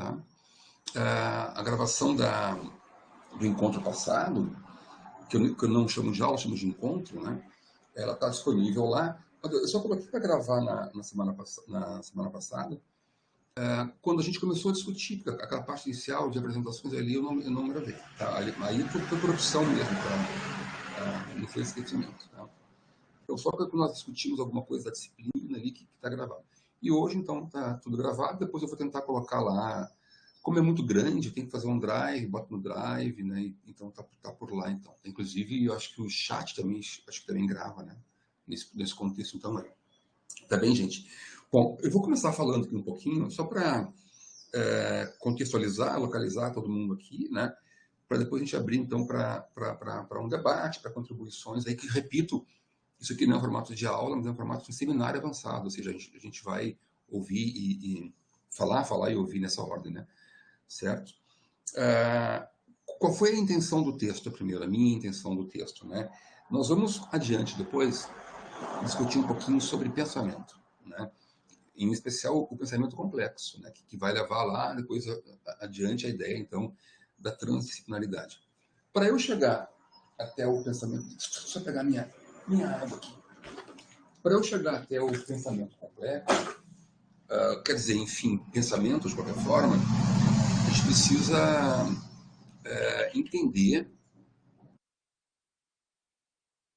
tá? A gravação do encontro passado, que eu não chamo de aula, chamo de encontro, né? Ela está disponível lá. Eu só coloquei para gravar na semana passada, quando a gente começou a discutir, porque aquela parte inicial de apresentações ali eu não gravei. Tá? Aí foi produção mesmo, não foi esquecimento. Tá? Então, só que nós discutimos alguma coisa da disciplina ali que está gravado. E hoje, então, está tudo gravado. Depois eu vou tentar colocar lá. Como é muito grande, tem que fazer um drive, bota no drive, né? Então tá por lá, então. Inclusive, eu acho que o chat também, acho que também grava, né? Nesse contexto, então, aí. Tá bem, gente? Bom, eu vou começar falando aqui um pouquinho, só para contextualizar, localizar todo mundo aqui, né? Para depois a gente abrir, então, para um debate, para contribuições aí, que, repito, isso aqui não é um formato de aula, mas é um formato de seminário avançado, ou seja, a gente vai ouvir e falar e ouvir nessa ordem, né? Certo? Qual foi a intenção do texto, primeiro? A minha intenção do texto, né? Nós vamos adiante depois discutir um pouquinho sobre pensamento, né? Em especial o pensamento complexo, né? Que vai levar lá depois adiante a ideia, então, da transdisciplinaridade. Para eu chegar até o pensamento... Deixa eu só pegar minha água aqui. Para eu chegar até o pensamento complexo, quer dizer, enfim, pensamento de qualquer forma, a gente precisa entender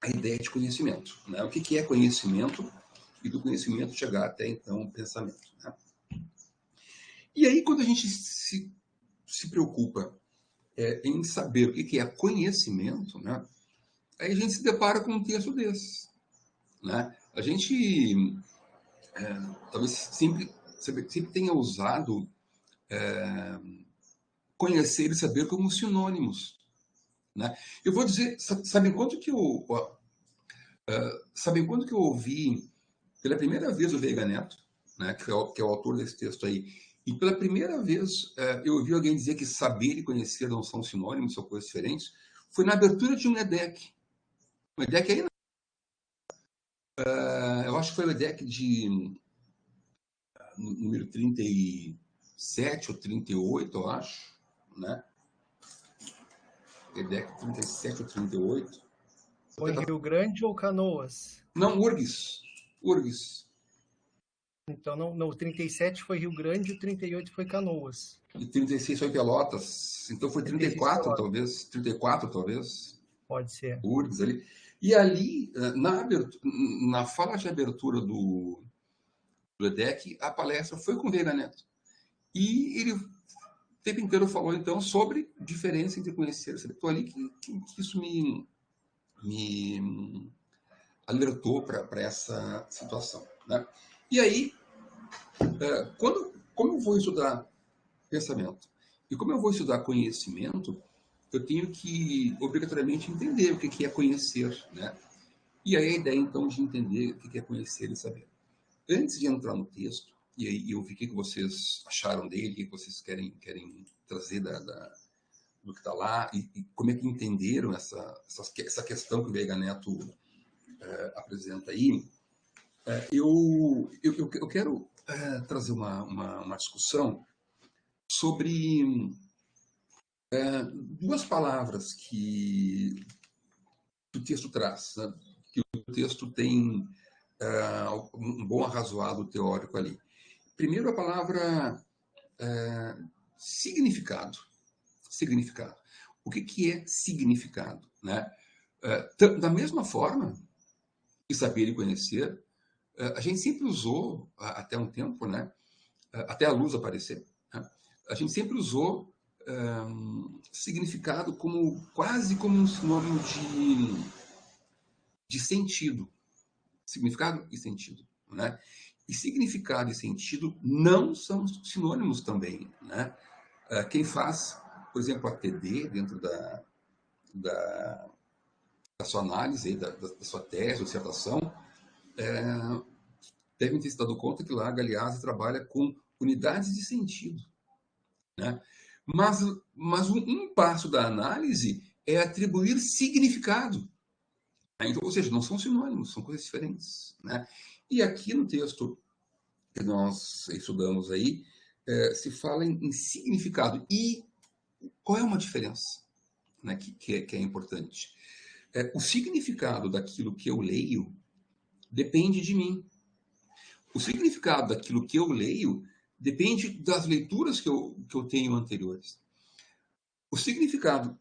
a ideia de conhecimento, né? O que é conhecimento e do conhecimento chegar até, então, o pensamento. Né? E aí, quando a gente se preocupa em saber o que é conhecimento, né? Aí a gente se depara com um texto desse. Né? A gente talvez sempre tenha usado conhecer e saber como sinônimos. Né? Eu vou dizer, sabem quando que eu ouvi pela primeira vez o Veiga Neto, né, que é o autor desse texto aí, e pela primeira vez eu ouvi alguém dizer que saber e conhecer não são sinônimos, são coisas diferentes, foi na abertura de um EDEC. Um EDEC aí, eu acho que foi o EDEC de número 37 ou 38, eu acho, né? EDEC 37 ou 38. Foi Rio Grande ou Canoas? Não, URGS. Então, não, o 37 foi Rio Grande e o 38 foi Canoas. E 36 foi Pelotas. Então foi 34, talvez. 34, talvez. Pode ser. URGS ali. E ali, na fala de abertura do EDEC, a palestra foi com o Veiga Neto. E ele o tempo inteiro falou, então, sobre diferença entre conhecer e saber. Então, ali que isso me alertou para essa situação. Né? E aí, como eu vou estudar pensamento e como eu vou estudar conhecimento, eu tenho que, obrigatoriamente, entender o que é conhecer. Né? E aí a ideia, então, de entender o que é conhecer e saber. Antes de entrar no texto, e aí eu vi o que vocês acharam dele, o que vocês querem trazer do que está lá, e como é que entenderam essa questão que o Veiga Neto apresenta aí, eu quero trazer uma discussão sobre duas palavras que o texto traz, né? Que o texto tem um bom arrazoado teórico ali. Primeiro, a palavra significado. Significado. O que é significado? Né? Da mesma forma que saber e conhecer, a gente sempre usou, até um tempo, né? Até a luz aparecer, né? A gente sempre usou significado quase como um sinônimo de sentido. Significado e sentido. Né? E significado e sentido não são sinônimos também. Né? Quem faz, por exemplo, a TD dentro da sua análise, da sua tese ou dissertação, devem ter se dado conta que lá a Galeazzi trabalha com unidades de sentido. Né? Mas um passo da análise é atribuir significado. Então, ou seja, não são sinônimos, são coisas diferentes. Né? E aqui no texto que nós estudamos aí, se fala em significado. E qual é uma diferença, né, que é importante? O significado daquilo que eu leio depende de mim. O significado daquilo que eu leio depende das leituras que eu tenho anteriores. O significado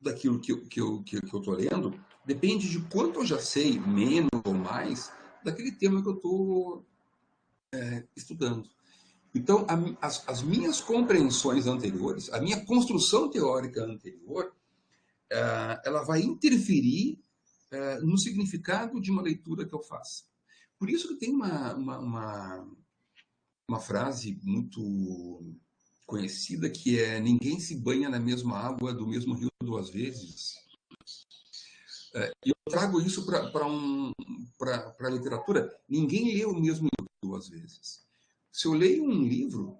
daquilo que eu estou lendo depende de quanto eu já sei, menos ou mais, daquele tema que eu estou estudando. Então, as minhas compreensões anteriores, a minha construção teórica anterior, ela vai interferir no significado de uma leitura que eu faço. Por isso que tem uma frase muito conhecida que é: ninguém se banha na mesma água do mesmo rio duas vezes. E eu trago isso para a literatura. Ninguém lê o mesmo livro duas vezes. Se eu leio um livro,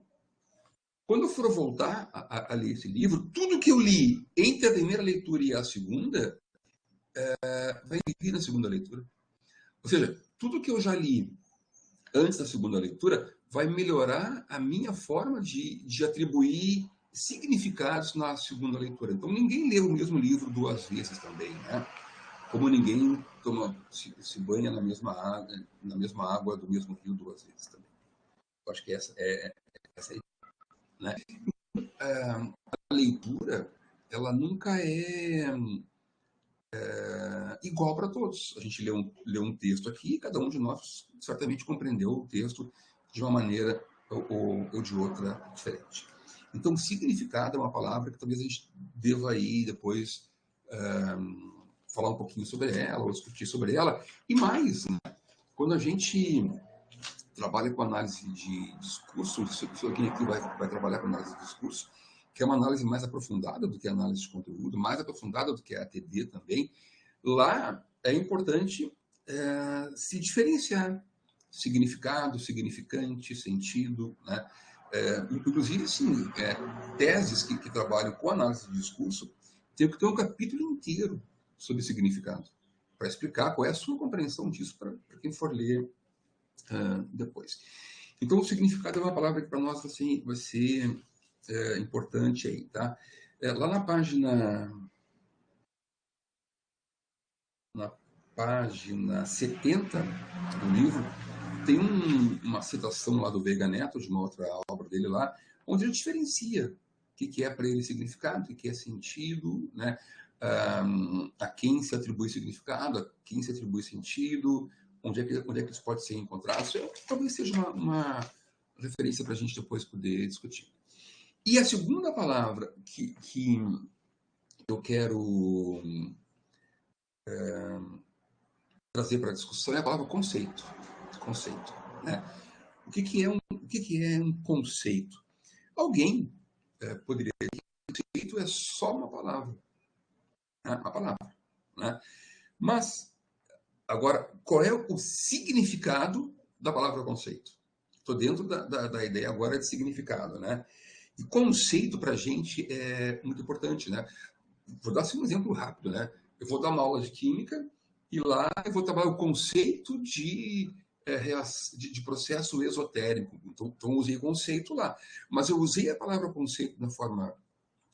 quando eu for voltar a ler esse livro, tudo que eu li entre a primeira leitura e a segunda vai vir na segunda leitura. Ou seja, tudo que eu já li antes da segunda leitura vai melhorar a minha forma de atribuir significados na segunda leitura. Então, ninguém lê o mesmo livro duas vezes também, né? Como ninguém se banha na mesma água do mesmo rio duas vezes também. Eu acho que essa é a ideia, né? A leitura, ela nunca é igual para todos. A gente lê um texto aqui e cada um de nós certamente compreendeu o texto de uma maneira ou de outra diferente. Então, significado é uma palavra que talvez a gente deva aí depois falar um pouquinho sobre ela ou discutir sobre ela. E mais, né? Quando a gente trabalha com análise de discurso, se alguém aqui vai trabalhar com análise de discurso, que é uma análise mais aprofundada do que a análise de conteúdo, mais aprofundada do que a ATD também, lá é importante se diferenciar significado, significante, sentido, né? Inclusive, sim, teses que trabalham com análise de discurso tem que ter um capítulo inteiro sobre significado, para explicar qual é a sua compreensão disso para quem for ler depois. Então, o significado é uma palavra que para nós vai ser importante aí, tá? Lá na página 70 do livro, tem uma citação lá do Veiga Neto, de uma outra obra dele lá, onde ele diferencia o que é para ele significado, o que é sentido, né? A quem se atribui significado, a quem se atribui sentido, onde é que isso pode ser encontrado. Isso talvez seja uma referência para a gente depois poder discutir. E a segunda palavra que eu quero trazer para a discussão é a palavra conceito. Conceito, né? O que é um conceito? Alguém poderia dizer que conceito é só uma palavra. Né? Uma palavra. Né? Mas, agora, qual é o significado da palavra conceito? Estou dentro da ideia agora de significado. Né? E conceito, para a gente, é muito importante. Né? Vou dar assim, um exemplo rápido. Né? Eu vou dar uma aula de química e lá eu vou trabalhar o conceito de processo esotérico. Então, eu usei conceito lá. Mas eu usei a palavra conceito da forma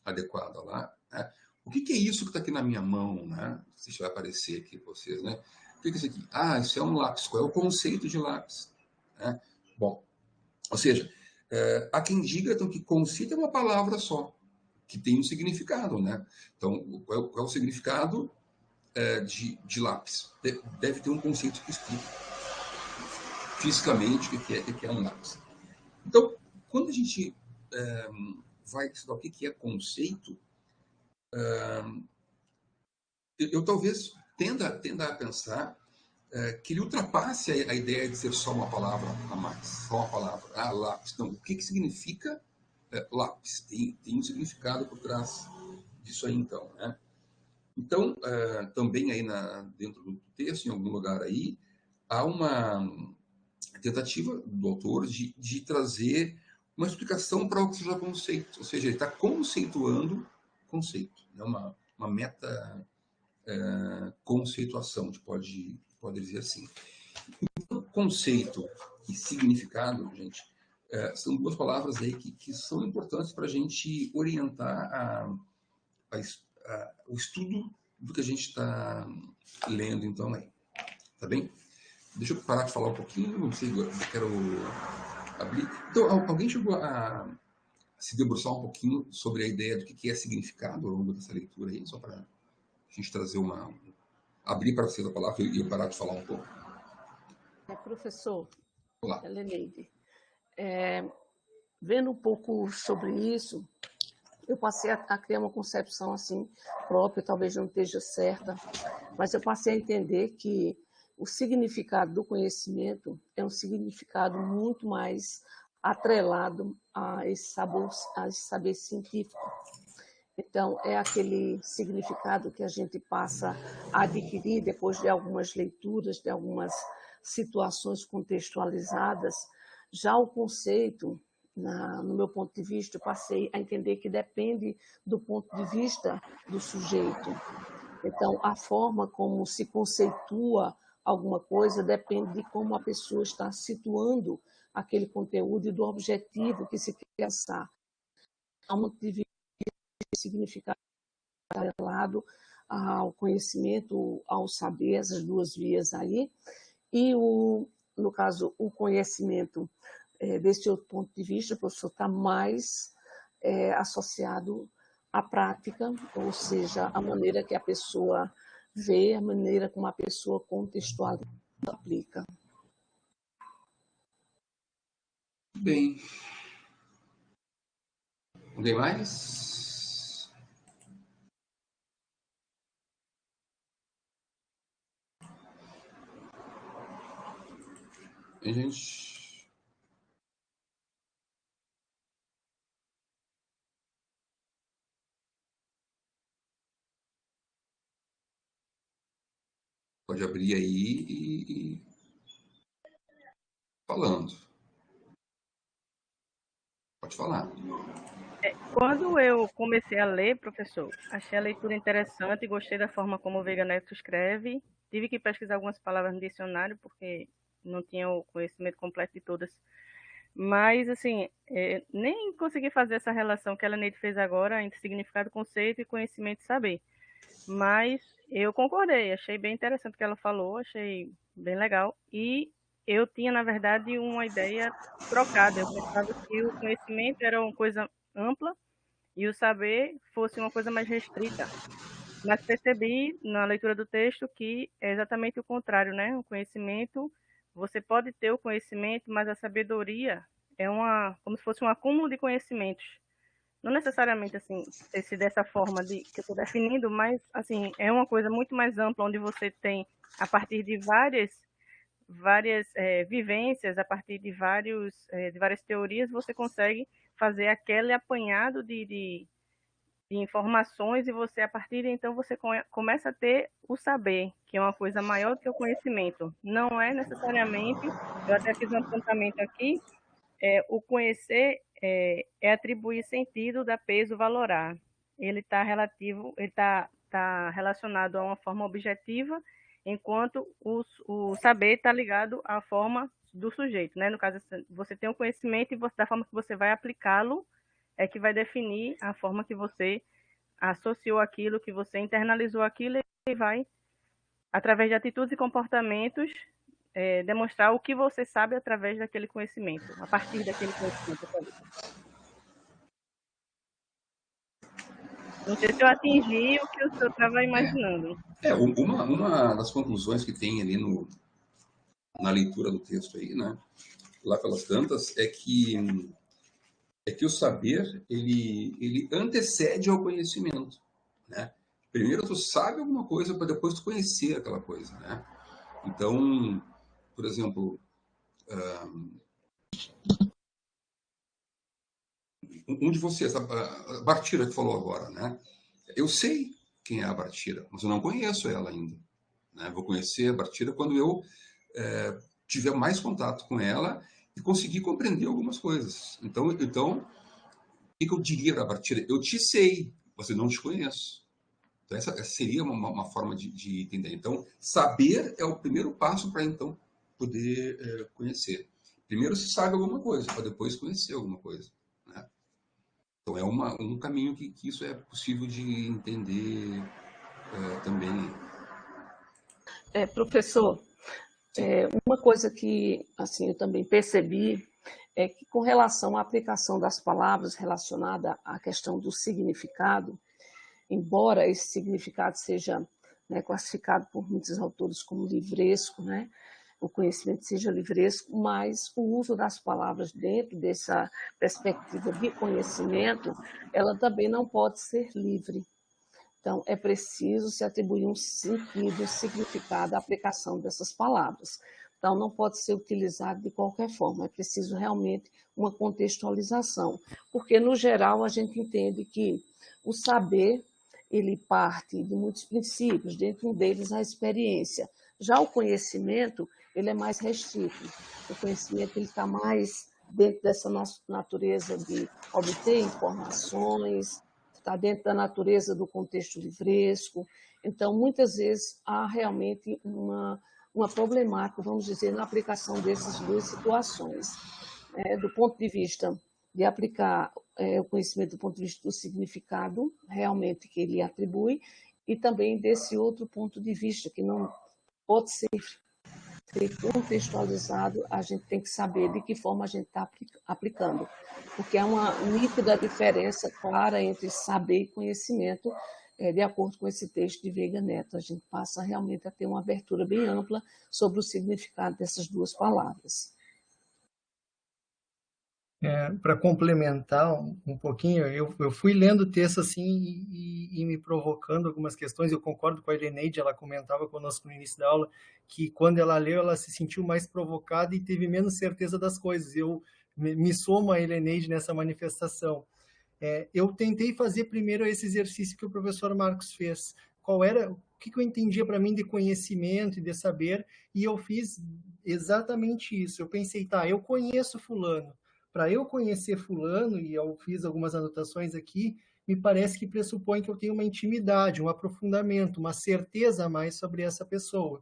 adequada lá. Né? O que é isso que está aqui na minha mão? Né? Se vai aparecer aqui para vocês. Né? O que é isso aqui? Isso é um lápis. Qual é o conceito de lápis? Né? Bom, ou seja, há quem diga então, que conceito é uma palavra só, que tem um significado. Né? Então, qual é o significado de lápis? Deve ter um conceito que explica fisicamente o que é um lápis. Então, quando a gente vai estudar o que é conceito, eu talvez tenda a pensar que ele ultrapasse a ideia de ser só uma palavra a mais, só uma palavra. Lápis. Então, o que significa lápis? Tem um significado por trás disso aí, então. Né? Então, também aí dentro do texto, em algum lugar aí, há uma tentativa do autor de trazer uma explicação para o que seja conceito. Ou seja, ele está conceituando conceito. É uma meta conceituação, a gente pode dizer assim. Então, conceito e significado, gente, são duas palavras aí que são importantes para a gente orientar o estudo do que a gente está lendo, então, aí. Tá bem? Deixa eu parar de falar um pouquinho, não sei, eu quero abrir. Então, alguém chegou a se debruçar um pouquinho sobre a ideia do que é significado ao longo dessa leitura aí, só para a gente trazer abrir para vocês a palavra e eu parar de falar um pouco. Professor, Olá. Heleneide, vendo um pouco sobre isso, eu passei a criar uma concepção assim própria, talvez não esteja certa, mas eu passei a entender que o significado do conhecimento é um significado muito mais atrelado a esse saber científico. Então, é aquele significado que a gente passa a adquirir depois de algumas leituras, de algumas situações contextualizadas. Já o conceito, no meu ponto de vista, eu passei a entender que depende do ponto de vista do sujeito. Então, a forma como se conceitua alguma coisa depende de como a pessoa está situando aquele conteúdo e do objetivo que se quer alcançar. Há um ponto de vista significado atrelado ao conhecimento, ao saber, essas duas vias aí. E, no caso, o conhecimento, desse outro ponto de vista, o professor está mais associado à prática, ou seja, a maneira que a pessoa vê, a maneira como a pessoa contextualiza e aplica. Bem. Alguém mais? E, gente... Pode abrir aí e falando. Pode falar. Quando eu comecei a ler, professor, achei a leitura interessante, gostei da forma como o Veiga Neto escreve. Tive que pesquisar algumas palavras no dicionário, porque não tinha o conhecimento completo de todas. Mas, assim, nem consegui fazer essa relação que a Heleneide fez agora entre significado, conceito e conhecimento e saber. Mas eu concordei, achei bem interessante o que ela falou, achei bem legal. E eu tinha, na verdade, uma ideia trocada. Eu pensava que o conhecimento era uma coisa ampla e o saber fosse uma coisa mais restrita. Mas percebi na leitura do texto que é exatamente o contrário, né? O conhecimento, você pode ter o conhecimento, mas a sabedoria é como se fosse um acúmulo de conhecimentos. Não necessariamente assim, se dessa forma que eu estou definindo, mas assim, é uma coisa muito mais ampla, onde você tem, a partir de várias vivências, a partir de várias teorias, você consegue fazer aquele apanhado de informações e você, a partir de então, você começa a ter o saber, que é uma coisa maior do que o conhecimento. Não é necessariamente, eu até fiz um apontamento aqui, o conhecer é atribuir sentido, dar peso, valorar. Ele está relacionado a uma forma objetiva, enquanto o saber está ligado à forma do sujeito, né? No caso, você tem um conhecimento e da forma que você vai aplicá-lo é que vai definir a forma que você associou aquilo, que você internalizou aquilo e vai, através de atitudes e comportamentos, demonstrar o que você sabe através daquele conhecimento, a partir daquele conhecimento. Não sei se eu atingi o que o senhor estava imaginando. Uma das conclusões que tem ali na leitura do texto aí, né, lá pelas tantas, é que o saber ele antecede ao conhecimento, né? Primeiro tu sabe alguma coisa para depois tu conhecer aquela coisa, né? Então, por exemplo, um de vocês, a Bartira que falou agora, né? Eu sei quem é a Bartira, mas eu não conheço ela ainda, né? Vou conhecer a Bartira quando eu tiver mais contato com ela e conseguir compreender algumas coisas. Então, o que eu diria para a Bartira? Eu te sei, mas eu não te conheço. Então, essa seria uma forma de entender. Então, saber é o primeiro passo para, então, poder conhecer. primeiro se sabe alguma coisa, para depois conhecer alguma coisa, né? Então é um caminho que isso é possível de entender também. Professor, uma coisa que assim eu também percebi é que, com relação à aplicação das palavras relacionada à questão do significado, embora esse significado seja, né, classificado por muitos autores como livresco, né, o conhecimento seja livresco, mas o uso das palavras dentro dessa perspectiva de conhecimento, ela também não pode ser livre. Então, é preciso se atribuir um sentido, um significado à aplicação dessas palavras. Então, não pode ser utilizado de qualquer forma, é preciso realmente uma contextualização, porque, no geral, a gente entende que o saber, ele parte de muitos princípios, dentro deles a experiência. Já o conhecimento, ele é mais restrito. O conhecimento, ele está mais dentro dessa nossa natureza de obter informações, está dentro da natureza do contexto livresco. Então, muitas vezes, há realmente uma problemática, vamos dizer, na aplicação dessas duas situações. Do ponto de vista de aplicar o conhecimento do ponto de vista do significado, realmente, que ele atribui, e também desse outro ponto de vista, que não pode ser contextualizado, a gente tem que saber de que forma a gente está aplicando, porque há uma nítida diferença clara entre saber e conhecimento, de acordo com esse texto de Veiga Neto. A gente passa realmente a ter uma abertura bem ampla sobre o significado dessas duas palavras. Para complementar um pouquinho, eu fui lendo o texto assim e me provocando algumas questões. Eu concordo com a Heleneide, ela comentava conosco no início da aula que quando ela leu, ela se sentiu mais provocada e teve menos certeza das coisas. Eu me somo a Heleneide nessa manifestação. Eu tentei fazer primeiro esse exercício que o professor Marcos fez. Qual era, o que eu entendia para mim de conhecimento e de saber, e eu fiz exatamente isso. Eu pensei, tá, eu conheço fulano. Para eu conhecer fulano, e eu fiz algumas anotações aqui, me parece que pressupõe que eu tenho uma intimidade, um aprofundamento, uma certeza a mais sobre essa pessoa.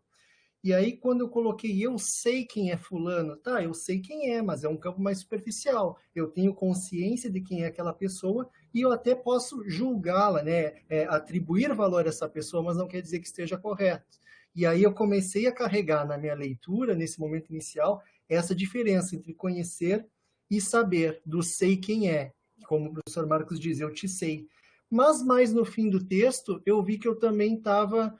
E aí, quando eu coloquei eu sei quem é fulano, tá, eu sei quem é, mas é um campo mais superficial. Eu tenho consciência de quem é aquela pessoa e eu até posso julgá-la, né, atribuir valor a essa pessoa, mas não quer dizer que esteja correto. E aí eu comecei a carregar na minha leitura, nesse momento inicial, essa diferença entre conhecer e saber, do sei quem é. Como o professor Marcos diz, eu te sei. Mas mais no fim do texto, eu vi que eu também estava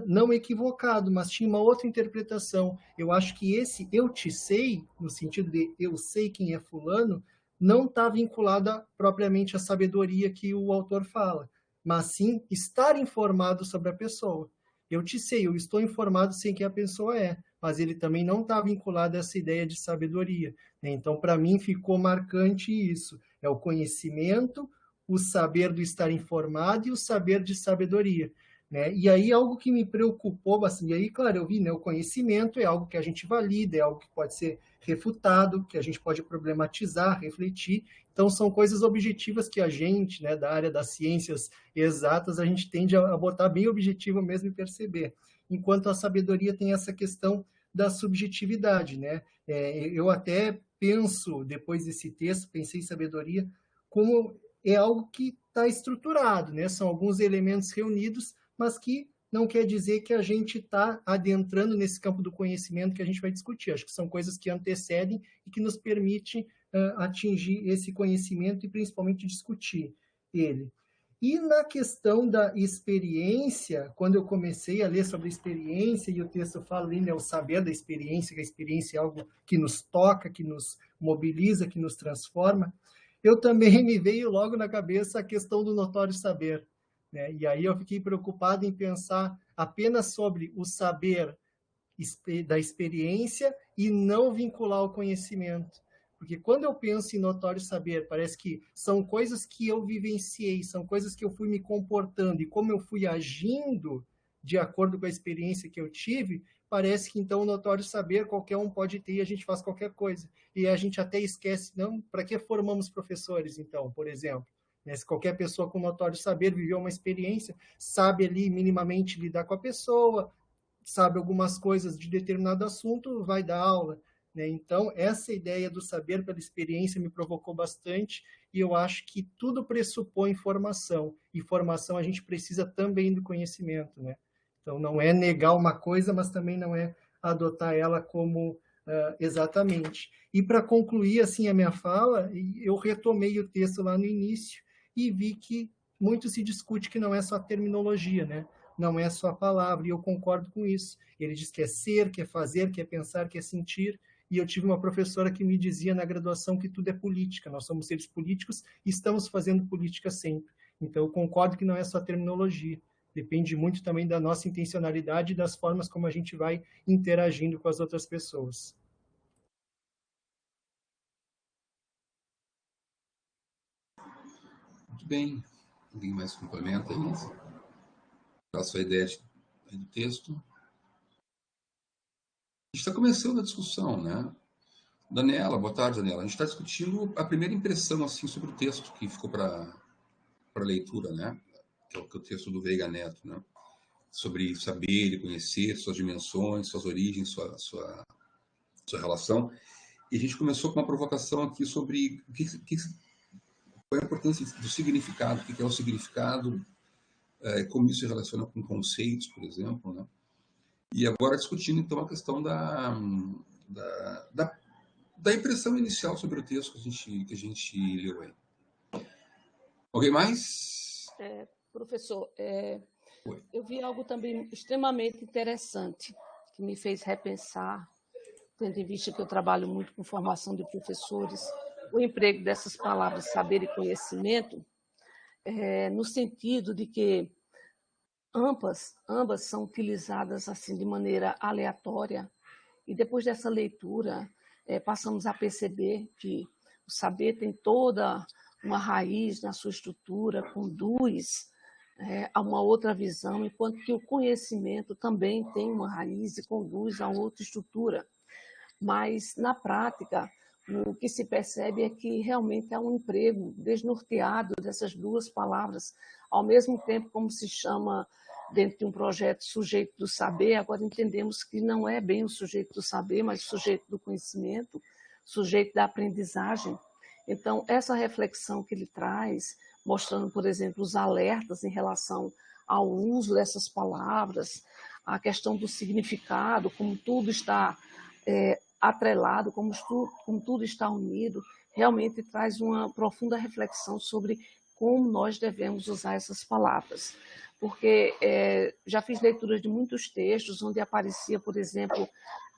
não equivocado, mas tinha uma outra interpretação. Eu acho que esse eu te sei, no sentido de eu sei quem é fulano, não está vinculada propriamente à sabedoria que o autor fala, mas sim estar informado sobre a pessoa. Eu te sei, eu estou informado sem quem a pessoa é, mas ele também não está vinculado a essa ideia de sabedoria. Então, para mim, ficou marcante isso. É o conhecimento, o saber do estar informado e o saber de sabedoria. Né? E aí, algo que me preocupou bastante, e aí, claro, eu vi, né, o conhecimento é algo que a gente valida, é algo que pode ser refutado, que a gente pode problematizar, refletir. Então, são coisas objetivas que a gente, né, da área das ciências exatas, a gente tende a botar bem objetivo mesmo e perceber. Enquanto a sabedoria tem essa questão da subjetividade, né? Eu até penso, depois desse texto, pensei em sabedoria, como é algo que está estruturado, né? São alguns elementos reunidos, mas que não quer dizer que a gente está adentrando nesse campo do conhecimento que a gente vai discutir. Acho que são coisas que antecedem e que nos permitem atingir esse conhecimento e principalmente discutir ele. E na questão da experiência, quando eu comecei a ler sobre a experiência, e o texto fala ali, né, o saber da experiência, que a experiência é algo que nos toca, que nos mobiliza, que nos transforma, eu também me veio logo na cabeça a questão do notório saber. Né? E aí eu fiquei preocupado em pensar apenas sobre o saber da experiência e não vincular o conhecimento. Porque quando eu penso em notório saber, parece que são coisas que eu vivenciei, são coisas que eu fui me comportando, e como eu fui agindo de acordo com a experiência que eu tive, parece que então o notório saber qualquer um pode ter e a gente faz qualquer coisa. E a gente até esquece, não, para que formamos professores, então, por exemplo? Se qualquer pessoa com notório saber viveu uma experiência, sabe ali minimamente lidar com a pessoa, sabe algumas coisas de determinado assunto, vai dar aula. né? Então, essa ideia do saber pela experiência me provocou bastante, e eu acho que tudo pressupõe formação, e formação a gente precisa também do conhecimento, né? Então, não é negar uma coisa, mas também não é adotar ela como exatamente. E para concluir assim a minha fala, eu retomei o texto lá no início e vi que muito se discute que não é só terminologia, né? Não é só a palavra, e eu concordo com isso. Ele diz que é ser, que é fazer, que é pensar, que é sentir, e eu tive uma professora que me dizia na graduação que tudo é política, nós somos seres políticos e estamos fazendo política sempre. Então, eu concordo que não é só terminologia, depende muito também da nossa intencionalidade e das formas como a gente vai interagindo com as outras pessoas. Muito bem. Alguém mais complementa isso? Dá a sua ideia do texto. A gente está começando a discussão, né? Daniela, boa tarde, Daniela. A gente está discutindo a primeira impressão assim sobre o texto que ficou para leitura, né? Que é o texto do Veiga Neto, né? Sobre saber e conhecer, suas dimensões, suas origens, sua relação. E a gente começou com uma provocação aqui sobre qual é a importância do significado, o que é o significado, como isso se relaciona com conceitos, por exemplo, né? E agora discutindo, então, a questão da impressão inicial sobre o texto que a gente leu aí. Alguém mais? Professor, eu vi algo também extremamente interessante, que me fez repensar, tendo em vista que eu trabalho muito com formação de professores, o emprego dessas palavras saber e conhecimento, no sentido de que ambas são utilizadas assim de maneira aleatória, e depois dessa leitura passamos a perceber que o saber tem toda uma raiz na sua estrutura, conduz a uma outra visão, enquanto que o conhecimento também tem uma raiz e conduz a outra estrutura. Mas, na prática, o que se percebe é que realmente há um emprego desnorteado dessas duas palavras, ao mesmo tempo como se chama dentro de um projeto sujeito do saber, agora entendemos que não é bem o sujeito do saber, mas o sujeito do conhecimento, sujeito da aprendizagem. Então, essa reflexão que ele traz, mostrando, por exemplo, os alertas em relação ao uso dessas palavras, a questão do significado, como tudo está atrelado, como tudo está unido, realmente traz uma profunda reflexão sobre como nós devemos usar essas palavras. Porque já fiz leituras de muitos textos onde aparecia, por exemplo,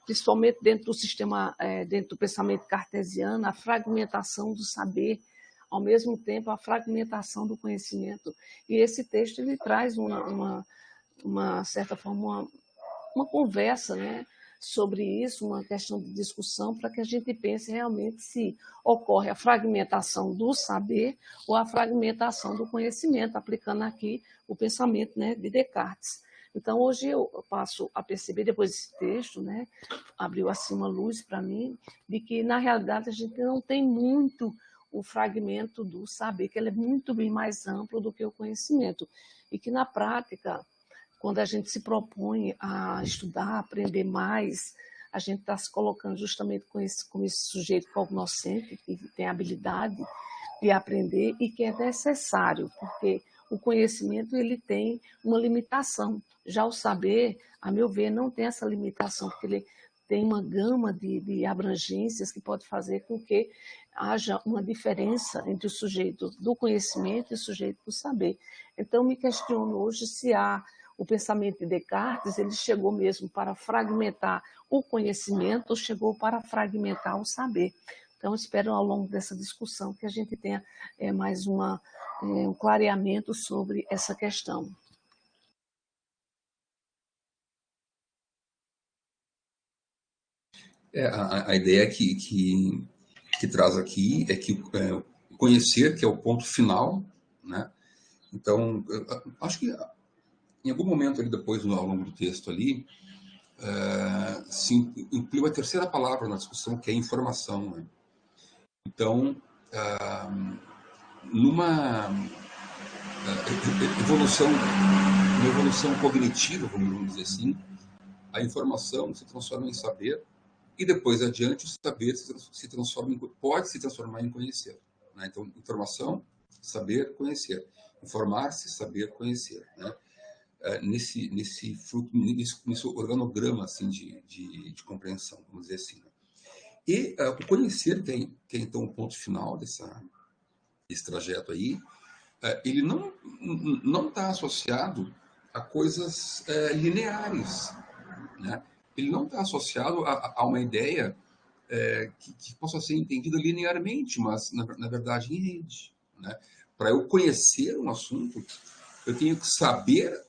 principalmente dentro do sistema, dentro do pensamento cartesiano, a fragmentação do saber, ao mesmo tempo a fragmentação do conhecimento. E esse texto ele traz uma certa forma, uma conversa, né, sobre isso, uma questão de discussão, para que a gente pense realmente se ocorre a fragmentação do saber ou a fragmentação do conhecimento, aplicando aqui o pensamento, né, de Descartes. Então, hoje eu passo a perceber, depois desse texto, né, abriu assim uma luz para mim, de que, na realidade, a gente não tem muito o fragmento do saber, que ele é muito bem mais amplo do que o conhecimento. E que, na prática, quando a gente se propõe a estudar, aprender mais, a gente está se colocando justamente com esse sujeito cognoscente, que tem a habilidade de aprender e que é necessário, porque o conhecimento ele tem uma limitação. Já o saber, a meu ver, não tem essa limitação, porque ele tem uma gama de abrangências que pode fazer com que haja uma diferença entre o sujeito do conhecimento e o sujeito do saber. Então, me questiono hoje se o pensamento de Descartes ele chegou mesmo para fragmentar o conhecimento ou chegou para fragmentar o saber. Então, espero ao longo dessa discussão que a gente tenha mais um clareamento sobre essa questão. A ideia que traz aqui é que conhecer, que é o ponto final, né? Então, acho que em algum momento ali depois, ao longo do texto ali, se inclui a terceira palavra na discussão, que é informação, né? Então, numa evolução cognitiva, vamos dizer assim, a informação se transforma em saber e depois adiante o saber pode se transformar em conhecer. Né? Então, informação, saber, conhecer. Informar-se, saber, conhecer. Né? Nesse organograma assim, de compreensão, vamos dizer assim. Né? E o conhecer, que é então o ponto final desse trajeto aí, ele não está associado a coisas lineares. Né? Ele não está associado a uma ideia que possa ser entendida linearmente, mas, na verdade, em rede. Né? Para eu conhecer um assunto, eu tenho que saber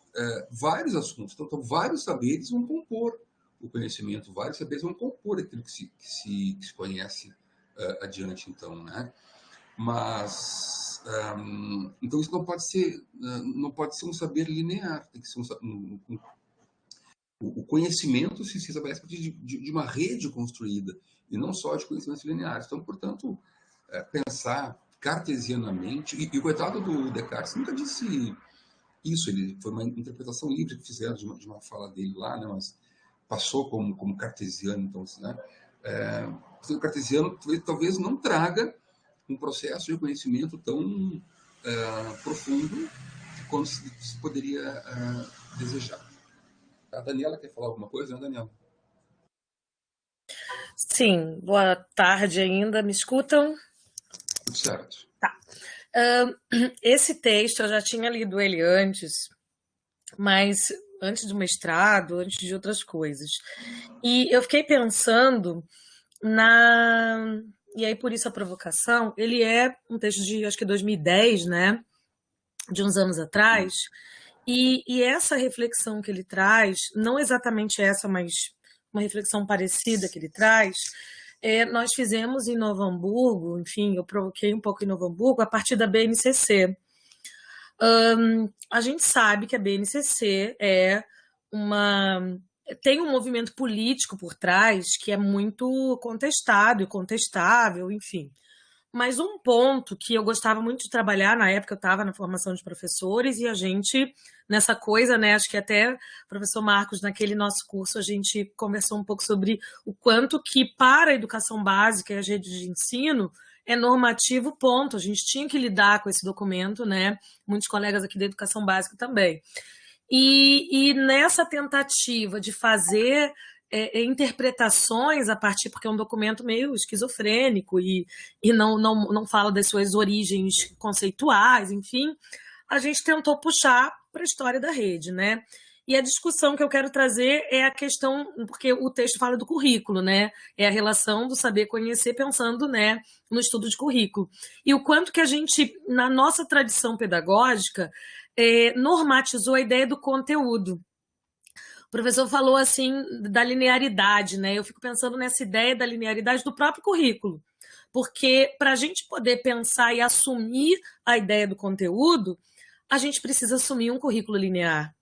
vários assuntos. Então, vários saberes vão compor o conhecimento, vários saberes vão compor aquilo que se conhece adiante, então. Né? Mas, então, isso não pode ser um saber linear, tem que ser o conhecimento se estabelece a partir de uma rede construída, e não só de conhecimentos lineares. Então, portanto, pensar cartesianamente, e o coitado do Descartes nunca disse isso, foi uma interpretação livre que fizeram de uma fala dele lá, né, mas passou como cartesiano. Então, né, o cartesiano talvez não traga um processo de conhecimento tão profundo quanto se poderia desejar. A Daniela quer falar alguma coisa, né, Daniela? Sim, boa tarde ainda. Me escutam? Tudo certo. Tá. Esse texto eu já tinha lido ele antes, mas antes do mestrado, antes de outras coisas. E eu fiquei pensando e aí por isso a provocação, ele é um texto de, acho que 2010, né? De uns anos atrás. E essa reflexão que ele traz, não exatamente essa, mas uma reflexão parecida que ele traz, nós fizemos em Novo Hamburgo, enfim, eu provoquei um pouco em Novo Hamburgo, a partir da BNCC. A gente sabe que a BNCC tem um movimento político por trás que é muito contestado e contestável, enfim. Mas um ponto que eu gostava muito de trabalhar, na época eu estava na formação de professores, e a gente, nessa coisa, né, acho que até o professor Marcos, naquele nosso curso, a gente conversou um pouco sobre o quanto que para a educação básica e as redes de ensino é normativo, ponto. A gente tinha que lidar com esse documento, né, muitos colegas aqui da educação básica também. E nessa tentativa de fazer interpretações a partir, porque é um documento meio esquizofrênico e não fala das suas origens conceituais, enfim, a gente tentou puxar para a história da rede, né? E a discussão que eu quero trazer é a questão, porque o texto fala do currículo, né? É a relação do saber conhecer pensando, né, no estudo de currículo. E o quanto que a gente, na nossa tradição pedagógica, normatizou a ideia do conteúdo. O professor falou assim da linearidade, né? Eu fico pensando nessa ideia da linearidade do próprio currículo, porque para a gente poder pensar e assumir a ideia do conteúdo, a gente precisa assumir um currículo linear,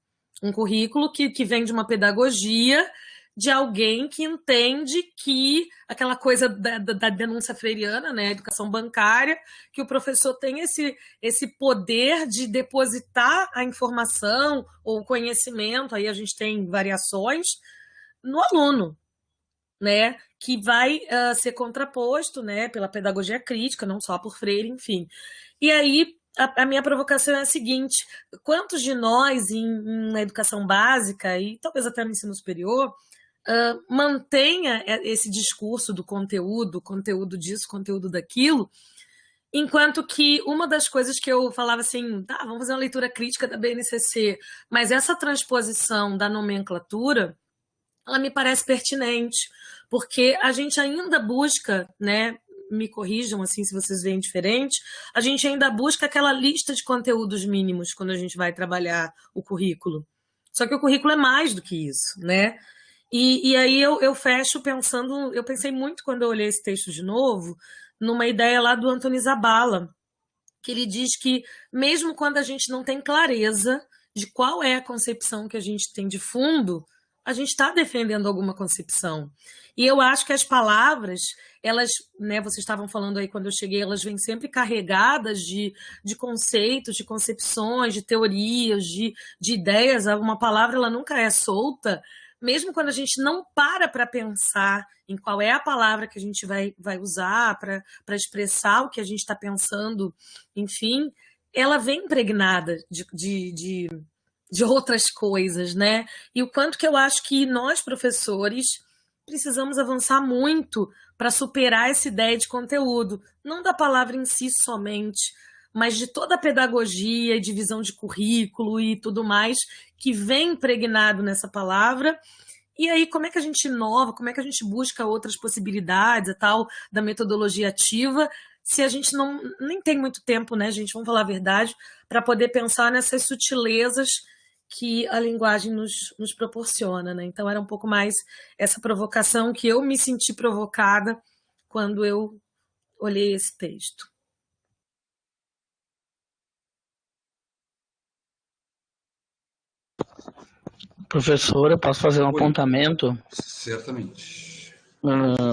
um currículo que vem de uma pedagogia de alguém que entende que aquela coisa da denúncia freiriana, né, a educação bancária, que o professor tem esse poder de depositar a informação ou o conhecimento, aí a gente tem variações, no aluno, né, que vai ser contraposto, né, pela pedagogia crítica, não só por Freire, enfim. E aí a minha provocação é a seguinte: quantos de nós na educação básica e talvez até no ensino superior mantenha esse discurso do conteúdo disso, conteúdo daquilo, enquanto que uma das coisas que eu falava assim, tá, vamos fazer uma leitura crítica da BNCC, mas essa transposição da nomenclatura, ela me parece pertinente, porque a gente ainda busca, né, me corrijam assim se vocês veem diferente, a gente ainda busca aquela lista de conteúdos mínimos quando a gente vai trabalhar o currículo. Só que o currículo é mais do que isso, né? E aí eu fecho pensando, eu pensei muito quando eu olhei esse texto de novo, numa ideia lá do Antônio Zabala, que ele diz que mesmo quando a gente não tem clareza de qual é a concepção que a gente tem de fundo, a gente está defendendo alguma concepção. E eu acho que as palavras, elas, né, vocês estavam falando aí quando eu cheguei, elas vêm sempre carregadas de conceitos, de concepções, de teorias, de ideias. Uma palavra ela nunca é solta, mesmo quando a gente não para pensar em qual é a palavra que a gente vai usar para expressar o que a gente está pensando, enfim, ela vem impregnada de outras coisas, né? E o quanto que eu acho que nós, professores, precisamos avançar muito para superar essa ideia de conteúdo, não da palavra em si somente, mas de toda a pedagogia e divisão de currículo e tudo mais que vem impregnado nessa palavra. E aí, como é que a gente inova, como é que a gente busca outras possibilidades, a tal da metodologia ativa, se a gente nem tem muito tempo, né, gente? Vamos falar a verdade, para poder pensar nessas sutilezas que a linguagem nos proporciona, né? Então, era um pouco mais essa provocação que eu me senti provocada quando eu olhei esse texto. Professora, posso fazer um apontamento? Certamente.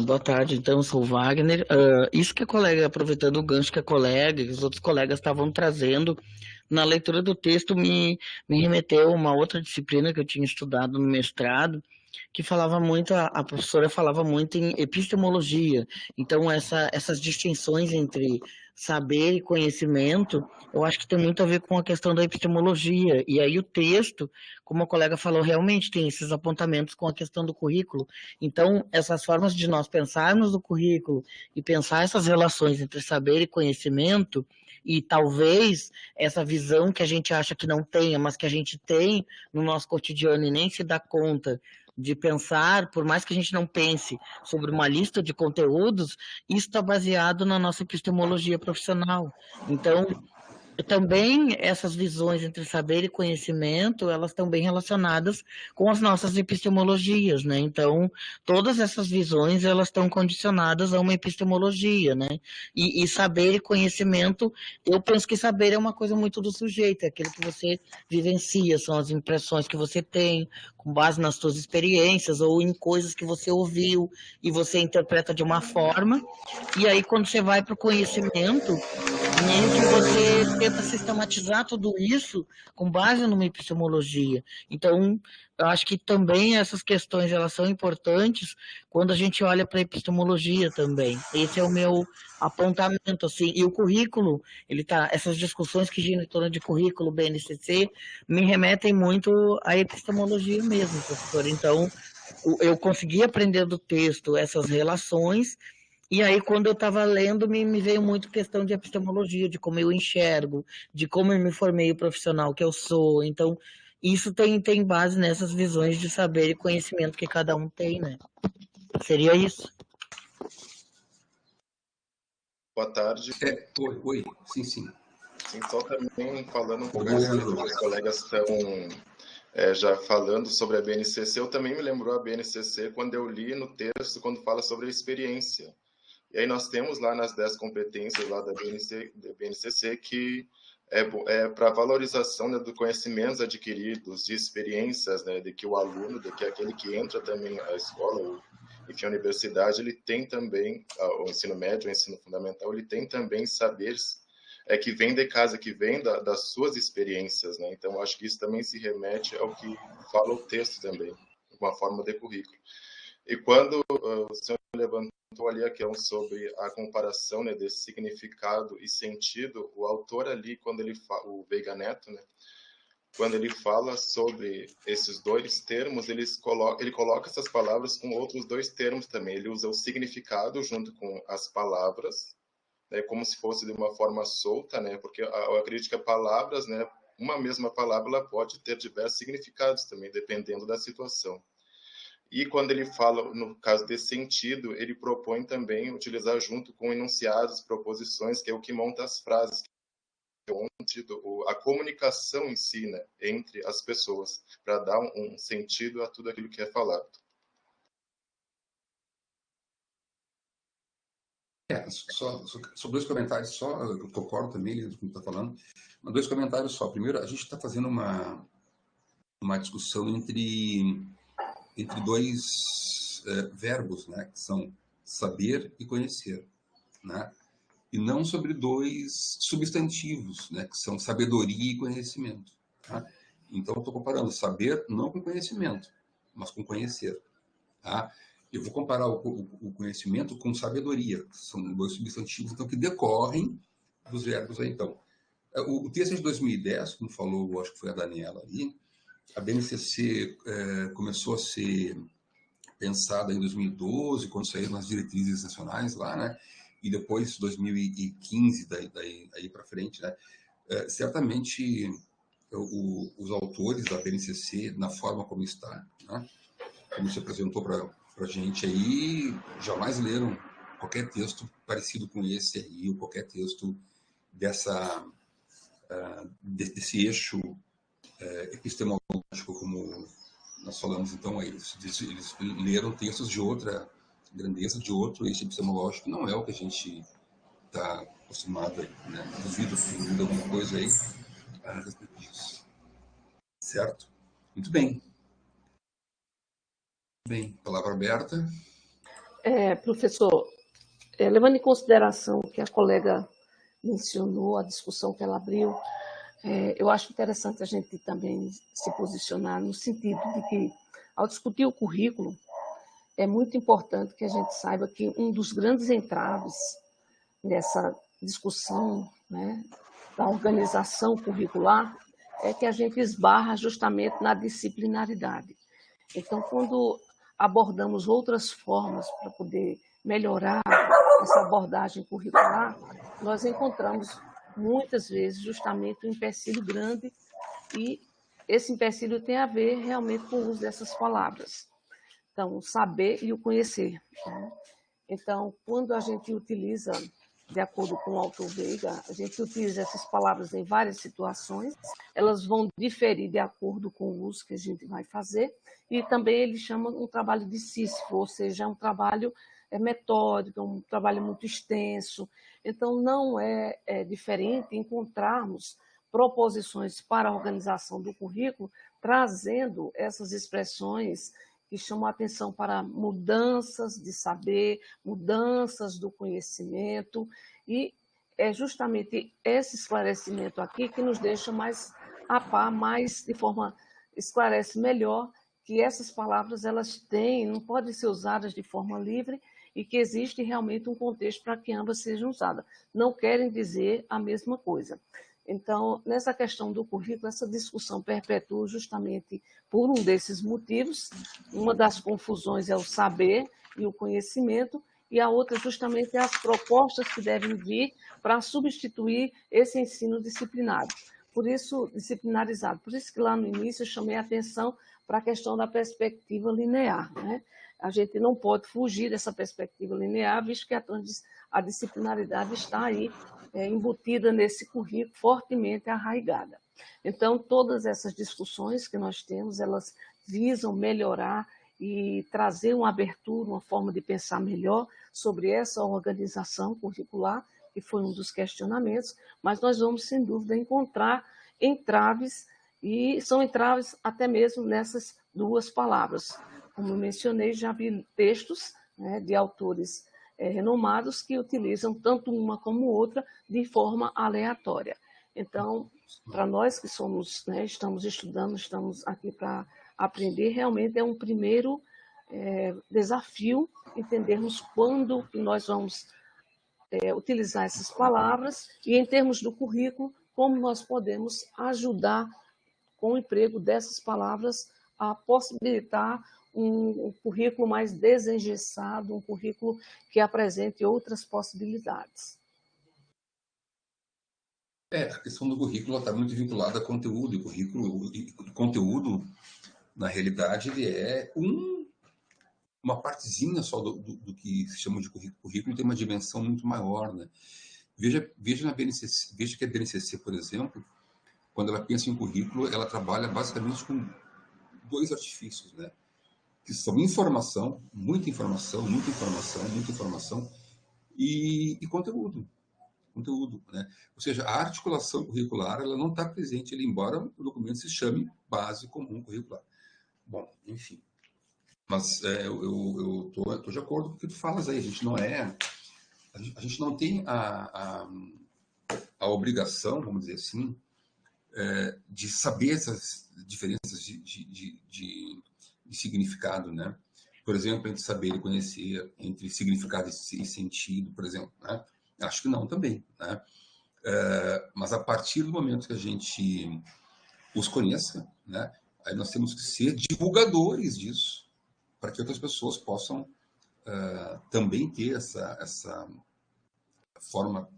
Boa tarde, então, eu sou o Wagner. Isso que a colega, aproveitando o gancho que a colega e os outros colegas estavam trazendo, na leitura do texto me remeteu a uma outra disciplina que eu tinha estudado no mestrado, que falava muito, a professora falava muito em epistemologia. Então, essas distinções entre saber e conhecimento, eu acho que tem muito a ver com a questão da epistemologia. E aí o texto, como a colega falou, realmente tem esses apontamentos com a questão do currículo. Então, essas formas de nós pensarmos o currículo e pensar essas relações entre saber e conhecimento, e talvez essa visão que a gente acha que não tenha, mas que a gente tem no nosso cotidiano e nem se dá conta de pensar, por mais que a gente não pense sobre uma lista de conteúdos, isso está baseado na nossa epistemologia profissional. Então, também essas visões entre saber e conhecimento, elas estão bem relacionadas com as nossas epistemologias, né? Então, todas essas visões, elas estão condicionadas a uma epistemologia, né? E saber e conhecimento, eu penso que saber é uma coisa muito do sujeito, é aquilo que você vivencia, são as impressões que você tem, com base nas suas experiências, ou em coisas que você ouviu, e você interpreta de uma forma, e aí quando você vai para o conhecimento, meio que você tenta sistematizar tudo isso com base numa epistemologia. Então, eu acho que também essas questões elas são importantes quando a gente olha para a epistemologia também. Esse é o meu apontamento, assim. E o currículo, essas discussões que giram em torno de currículo, BNCC, me remetem muito à epistemologia mesmo, professor. Então, eu consegui aprender do texto essas relações. E aí, quando eu estava lendo, me veio muito questão de epistemologia, de como eu enxergo, de como eu me formei o profissional que eu sou. Então, isso tem base nessas visões de saber e conhecimento que cada um tem, né? Seria isso. Boa tarde. Oi. Sim. Sim, só também falando um pouco a respeito do que os colegas estão já falando sobre a BNCC, eu também me lembrou a BNCC quando eu li no texto, quando fala sobre a experiência. E aí nós temos lá nas 10 competências lá da BNCC que é para valorização, né, do conhecimentos adquiridos, de experiências, né, de que o aluno, de que aquele que entra também à escola, enfim, a universidade, ele tem também, o ensino médio, o ensino fundamental, ele tem também saberes que vem de casa, que vem das suas experiências, né? Então, acho que isso também se remete ao que fala o texto também, uma forma de currículo. E quando o senhor levantou ali a questão sobre a comparação, né, desse significado e sentido, o autor ali, quando ele fala, o Veiga Neto, né, quando ele fala sobre esses dois termos, ele coloca essas palavras com outros dois termos também. Ele usa o significado junto com as palavras, né, como se fosse de uma forma solta, né, porque eu acredito que palavras, né, uma mesma palavra ela pode ter diversos significados também, dependendo da situação. E quando ele fala, no caso desse sentido, ele propõe também utilizar junto com enunciados, proposições, que é o que monta as frases, a comunicação em si, né, entre as pessoas, para dar um sentido a tudo aquilo que é falado. Só dois comentários só, eu concordo também com o que está falando, mas dois comentários só. Primeiro, a gente está fazendo uma discussão entre dois verbos, né, que são saber e conhecer, né, e não sobre dois substantivos, né, que são sabedoria e conhecimento. Tá? Então, eu estou comparando saber não com conhecimento. mas com conhecer. Tá? Eu vou comparar o conhecimento com sabedoria. São dois substantivos então, que decorrem dos verbos aí, então. O texto é de 2010, como falou, acho que foi a Daniela ali, a BNCC começou a ser pensada em 2012, quando saíram as diretrizes nacionais lá, né? E depois, 2015, daí para frente, né? Certamente, os autores da BNCC, na forma como está, né? Como se apresentou para a gente aí, jamais leram qualquer texto parecido com esse aí, ou qualquer texto desse eixo epistemológico, como nós falamos. Então, eles leram textos de outra grandeza, de outro eixo epistemológico, que não é o que a gente está acostumado, né? Duvido que muda alguma coisa aí a respeito disso. Certo? Muito bem. Bem, palavra aberta. Professor, levando em consideração o que a colega mencionou, a discussão que ela abriu, eu acho interessante a gente também se posicionar no sentido de que, ao discutir o currículo, é muito importante que a gente saiba que um dos grandes entraves nessa discussão, né, da organização curricular é que a gente esbarra justamente na disciplinaridade. Então, quando abordamos outras formas para poder melhorar essa abordagem curricular, nós encontramos muitas vezes justamente um empecilho grande, e esse empecilho tem a ver realmente com o uso dessas palavras. Então, o saber e o conhecer. Né? Então, quando a gente utiliza, de acordo com o autor Veiga, a gente utiliza essas palavras em várias situações, elas vão diferir de acordo com o uso que a gente vai fazer, e também ele chama um trabalho de Sísifo, ou seja, é um trabalho metódico, um trabalho muito extenso. Então, não é diferente encontrarmos proposições para a organização do currículo, trazendo essas expressões que chamam a atenção para mudanças de saber, mudanças do conhecimento, e é justamente esse esclarecimento aqui que nos deixa mais a par, mais de forma, esclarece melhor que essas palavras elas têm, não podem ser usadas de forma livre, e que existe realmente um contexto para que ambas sejam usadas. Não querem dizer a mesma coisa. Então, nessa questão do currículo, essa discussão perpetua justamente por um desses motivos. Uma das confusões é o saber e o conhecimento, e a outra justamente é as propostas que devem vir para substituir esse ensino disciplinado. Por isso, disciplinarizado. Por isso que lá no início eu chamei a atenção para a questão da perspectiva linear, né? A gente não pode fugir dessa perspectiva linear, visto que a disciplinaridade está aí embutida nesse currículo, fortemente arraigada. Então, todas essas discussões que nós temos, elas visam melhorar e trazer uma abertura, uma forma de pensar melhor sobre essa organização curricular, que foi um dos questionamentos, mas nós vamos, sem dúvida, encontrar entraves, e são entraves até mesmo nessas duas palavras. Como eu mencionei, já vi textos, né, de autores renomados que utilizam tanto uma como outra de forma aleatória. Então, para nós que somos, né, estamos estudando, estamos aqui para aprender, realmente é um primeiro desafio entendermos quando nós vamos utilizar essas palavras, e em termos do currículo, como nós podemos ajudar com o emprego dessas palavras a possibilitar um currículo mais desengessado, um currículo que apresente outras possibilidades. A questão do currículo está muito vinculada a conteúdo, e conteúdo, na realidade, ele é uma partezinha só do que se chama de currículo. O currículo tem uma dimensão muito maior, né? Veja que a BNCC, por exemplo, quando ela pensa em currículo, ela trabalha basicamente com dois artifícios, né? Que são informação, muita informação, e conteúdo, né? Ou seja, a articulação curricular ela não está presente, embora o documento se chame Base Comum Curricular. Bom, enfim. Mas eu tô de acordo com o que tu falas aí. A gente não tem a obrigação, vamos dizer assim, de saber essas diferenças de de significado, né? Por exemplo, entre saber e conhecer, entre significado e sentido, por exemplo, né? Acho que não também, né? Mas a partir do momento que a gente os conheça, né? Aí nós temos que ser divulgadores disso, para que outras pessoas possam também ter essa forma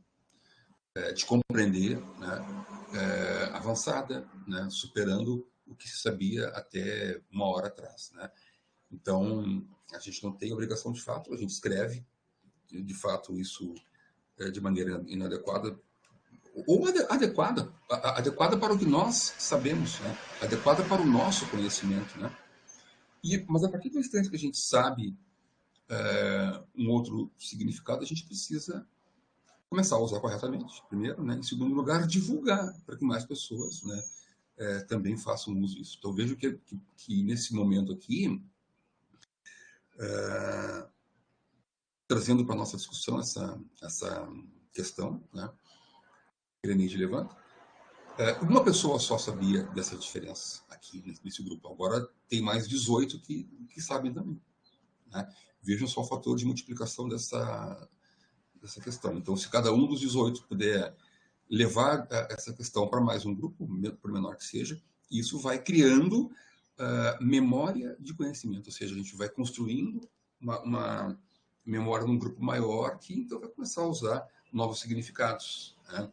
de compreender, né? Avançada, né? Superando o que se sabia até uma hora atrás, né? Então, a gente não tem obrigação de fato, a gente escreve, de fato, isso de maneira inadequada, ou adequada para o que nós sabemos, né? Adequada para o nosso conhecimento, né? Mas a partir do instante que a gente sabe um outro significado, a gente precisa começar a usar corretamente, primeiro, né? Em segundo lugar, divulgar para que mais pessoas, né, também façam uso disso. Então, vejo que nesse momento aqui, trazendo para a nossa discussão essa questão, né, que a Neide levanta, uma pessoa só sabia dessa diferença aqui nesse grupo. Agora tem mais 18 que sabem também, né? Vejam só o fator de multiplicação dessa questão. Então, se cada um dos 18 puder levar essa questão para mais um grupo, por menor que seja, isso vai criando memória de conhecimento, ou seja, a gente vai construindo uma memória num grupo maior que então vai começar a usar novos significados, né?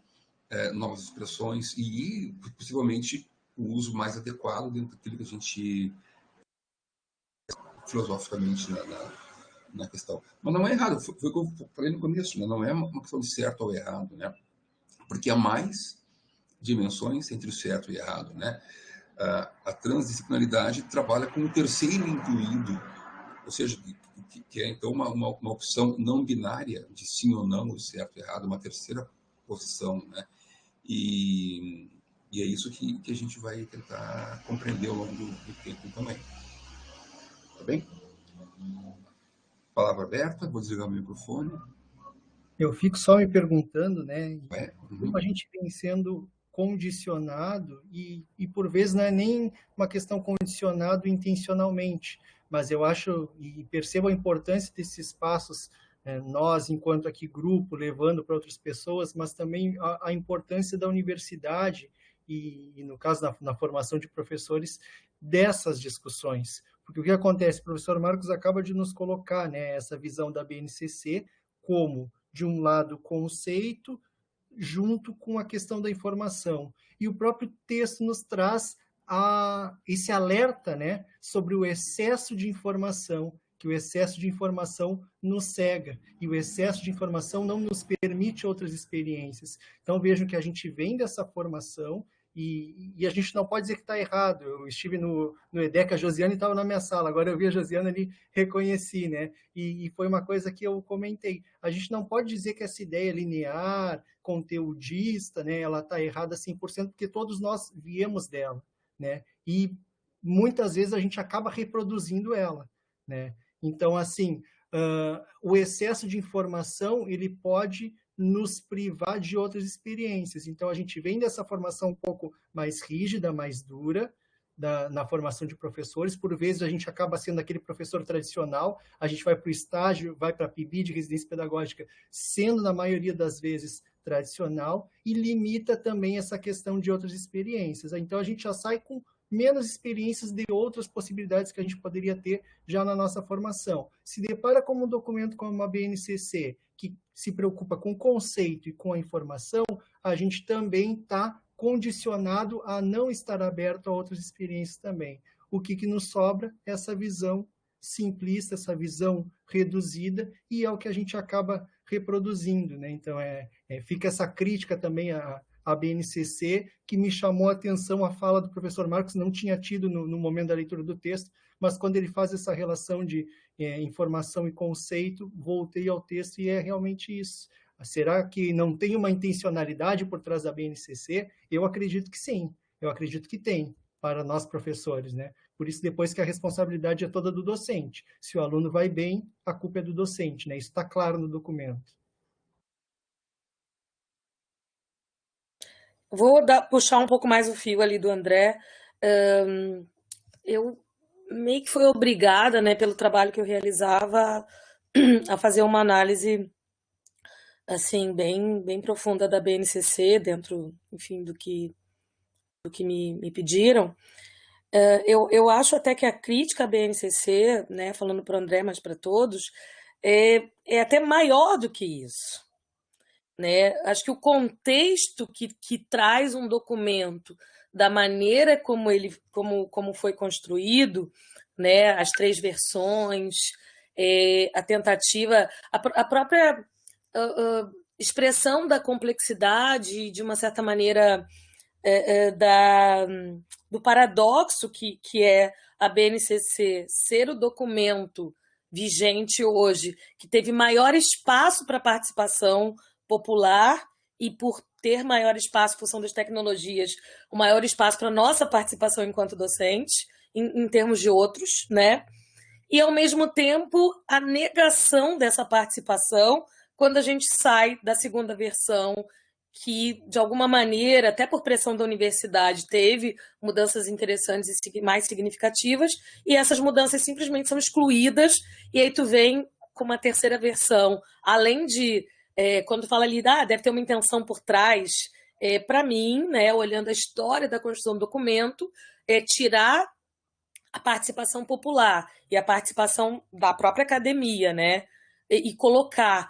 Novas expressões e, possivelmente, o uso mais adequado dentro daquilo que a gente filosoficamente na questão. Mas não é errado, foi o que eu falei no começo, né? Não é uma questão de certo ou errado, né? Porque há mais dimensões entre o certo e o errado, né? A transdisciplinaridade trabalha com o terceiro incluído, ou seja, que é então uma opção não binária de sim ou não, o certo e o errado, uma terceira posição, né? E é isso que a gente vai tentar compreender ao longo do tempo também. Tá bem? Palavra aberta, vou desligar o microfone. Eu fico só me perguntando, né, Uhum. como a gente vem sendo condicionado e por vezes não é nem uma questão condicionado intencionalmente, mas eu acho e percebo a importância desses passos, nós, enquanto aqui grupo, levando para outras pessoas, mas também a importância da universidade e no caso, na formação de professores, dessas discussões. Porque o que acontece? O professor Marcos acaba de nos colocar, né, essa visão da BNCC como, de um lado, conceito, junto com a questão da informação. E o próprio texto nos traz esse alerta, né, sobre o excesso de informação, que o excesso de informação nos cega, e o excesso de informação não nos permite outras experiências. Então, vejam que a gente vem dessa formação, e a gente não pode dizer que está errado. Eu estive no EDEC, a Josiane estava na minha sala, agora eu vi a Josiane ali, reconheci, né? E foi uma coisa que eu comentei. A gente não pode dizer que essa ideia linear, conteudista, né, ela está errada 100%, porque todos nós viemos dela, né? E muitas vezes a gente acaba reproduzindo ela, né? Então, assim, o excesso de informação, ele pode nos privar de outras experiências. Então, a gente vem dessa formação um pouco mais rígida, mais dura, na formação de professores. Por vezes, a gente acaba sendo aquele professor tradicional, a gente vai para o estágio, vai para a PIB de residência pedagógica, sendo, na maioria das vezes, tradicional, e limita também essa questão de outras experiências. Então, a gente já sai com menos experiências de outras possibilidades que a gente poderia ter já na nossa formação. Se depara com um documento como a BNCC, que se preocupa com o conceito e com a informação, a gente também está condicionado a não estar aberto a outras experiências também. O que nos sobra é essa visão simplista, essa visão reduzida, e é o que a gente acaba reproduzindo, né? Então, fica essa crítica também a BNCC, que me chamou a atenção a fala do professor Marcos, não tinha tido no momento da leitura do texto, mas quando ele faz essa relação de informação e conceito, voltei ao texto e é realmente isso. Será que não tem uma intencionalidade por trás da BNCC? Eu acredito que sim, eu acredito que tem, para nós professores, né? Por isso, depois que a responsabilidade é toda do docente. Se o aluno vai bem, a culpa é do docente, né? Isso está claro no documento. Vou puxar um pouco mais o fio ali do André. Eu meio que foi obrigada, né, pelo trabalho que eu realizava, a fazer uma análise assim bem profunda da BNCC dentro, enfim, do que me pediram. Eu acho até que a crítica à BNCC, né, falando para o André, mas para todos, é até maior do que isso. Né? Acho que o contexto que traz um documento da maneira como foi construído, né? As 3 versões, a tentativa, a própria expressão da complexidade, de uma certa maneira, do paradoxo que é a BNCC ser o documento vigente hoje, que teve maior espaço para participação popular e, por ter maior espaço em função das tecnologias, o maior espaço para a nossa participação enquanto docente, em termos de outros, né? E, ao mesmo tempo, a negação dessa participação quando a gente sai da segunda versão, que, de alguma maneira, até por pressão da universidade, teve mudanças interessantes e mais significativas, e essas mudanças simplesmente são excluídas, e aí tu vem com uma terceira versão. Além de, quando fala ali, deve ter uma intenção por trás, para mim, né, olhando a história da construção do documento, tirar a participação popular e a participação da própria academia, né, e colocar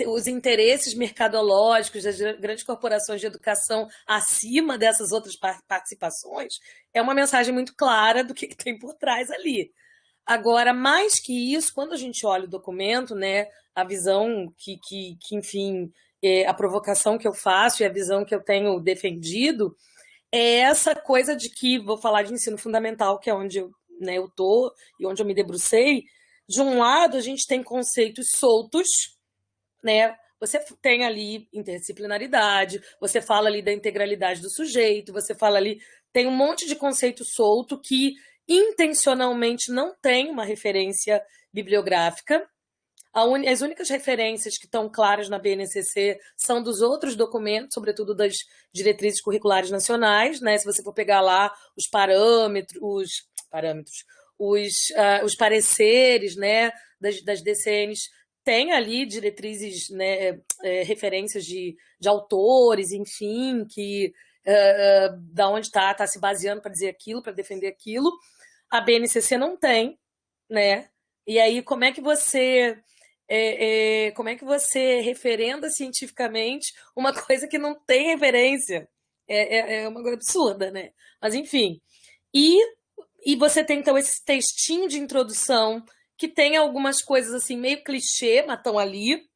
os interesses mercadológicos das grandes corporações de educação acima dessas outras participações, é uma mensagem muito clara do que tem por trás ali. Agora, mais que isso, quando a gente olha o documento, né, a visão que enfim, a provocação que eu faço e a visão que eu tenho defendido é essa coisa de que, vou falar de ensino fundamental, que é onde eu estou e onde eu me debrucei. De um lado, a gente tem conceitos soltos, né? Você tem ali interdisciplinaridade, você fala ali da integralidade do sujeito, você fala ali, tem um monte de conceito solto que intencionalmente não tem uma referência bibliográfica. As únicas referências que estão claras na BNCC são dos outros documentos, sobretudo das diretrizes curriculares nacionais, né? Se você for pegar lá os os pareceres, né, das DCNs, tem ali diretrizes, né, referências de autores, enfim, que da onde está se baseando para dizer aquilo, para defender aquilo. A BNCC não tem, né? E aí como é que você referenda cientificamente uma coisa que não tem referência? É uma coisa absurda, né? Mas enfim. E você tem, então, esse textinho de introdução que tem algumas coisas assim meio clichê, mas estão ali.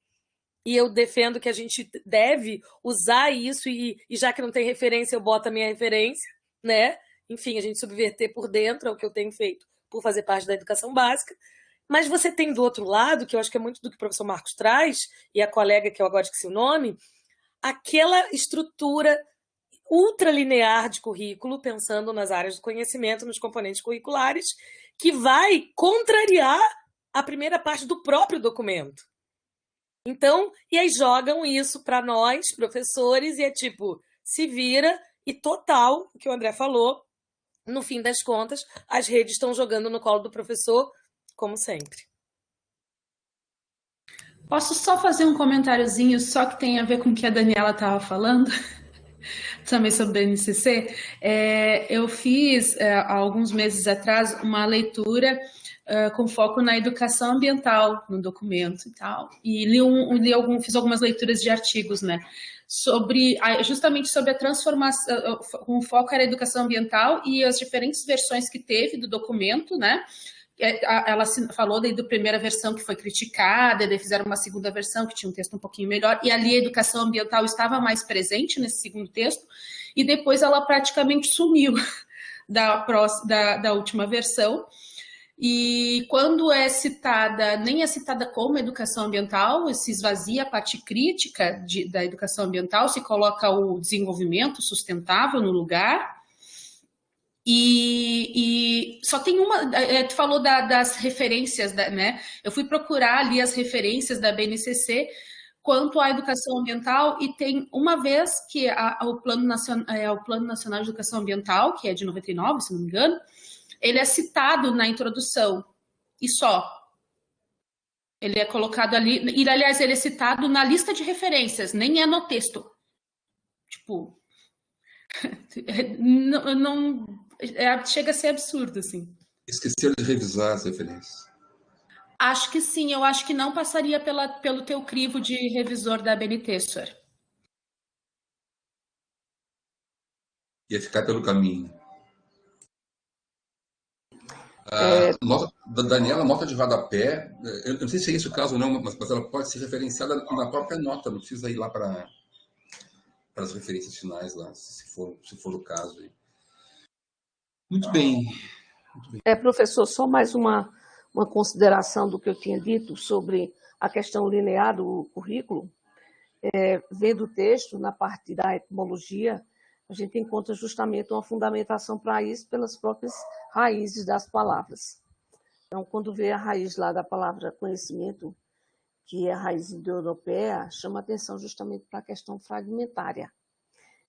E eu defendo que a gente deve usar isso e já que não tem referência, eu boto a minha referência, né? Enfim, a gente subverter por dentro, é o que eu tenho feito por fazer parte da educação básica. Mas você tem do outro lado, que eu acho que é muito do que o professor Marcos traz, e a colega que eu agora esqueci o nome, aquela estrutura ultralinear de currículo, pensando nas áreas do conhecimento, nos componentes curriculares, que vai contrariar a primeira parte do próprio documento. Então, e aí jogam isso para nós, professores, e é tipo, se vira, e total, o que o André falou, no fim das contas, as redes estão jogando no colo do professor, como sempre. Posso só fazer um comentáriozinho, só que tem a ver com o que a Daniela estava falando? Também sobre a BNCC. Eu fiz, há alguns meses atrás, uma leitura com foco na educação ambiental no documento e tal. E fiz algumas leituras de artigos, né? Justamente sobre a transformação, com foco era a educação ambiental e as diferentes versões que teve do documento, né? Ela falou da primeira versão que foi criticada, daí fizeram uma segunda versão que tinha um texto um pouquinho melhor, e ali a educação ambiental estava mais presente nesse segundo texto, e depois ela praticamente sumiu da última versão. E quando é citada, nem é citada como educação ambiental, se esvazia a parte crítica da educação ambiental, se coloca o desenvolvimento sustentável no lugar. E só tem uma, tu falou das referências, né? Eu fui procurar ali as referências da BNCC quanto à educação ambiental e tem uma vez que o Plano Nacional de Educação Ambiental, que é de 99, se não me engano, ele é citado na introdução, e só. Ele é colocado ali, e aliás, ele é citado na lista de referências, nem é no texto. Tipo, chega a ser absurdo, assim. Esqueceram de revisar as referências. Acho que sim, eu acho que não passaria pelo teu crivo de revisor da BNT, senhor. Ia ficar pelo caminho. Da Daniela, nota de rodapé, eu não sei se é esse o caso ou não, mas ela pode ser referenciada na própria nota, não precisa ir lá para as referências finais, lá, se for o caso. Aí. Muito bem. Professor, só mais uma consideração do que eu tinha dito sobre a questão linear do currículo. Vendo o texto, na parte da etimologia, a gente encontra justamente uma fundamentação para isso pelas próprias raízes das palavras. Então, quando vê a raiz lá da palavra conhecimento, que é a raiz indo-europeia, chama atenção justamente para a questão fragmentária.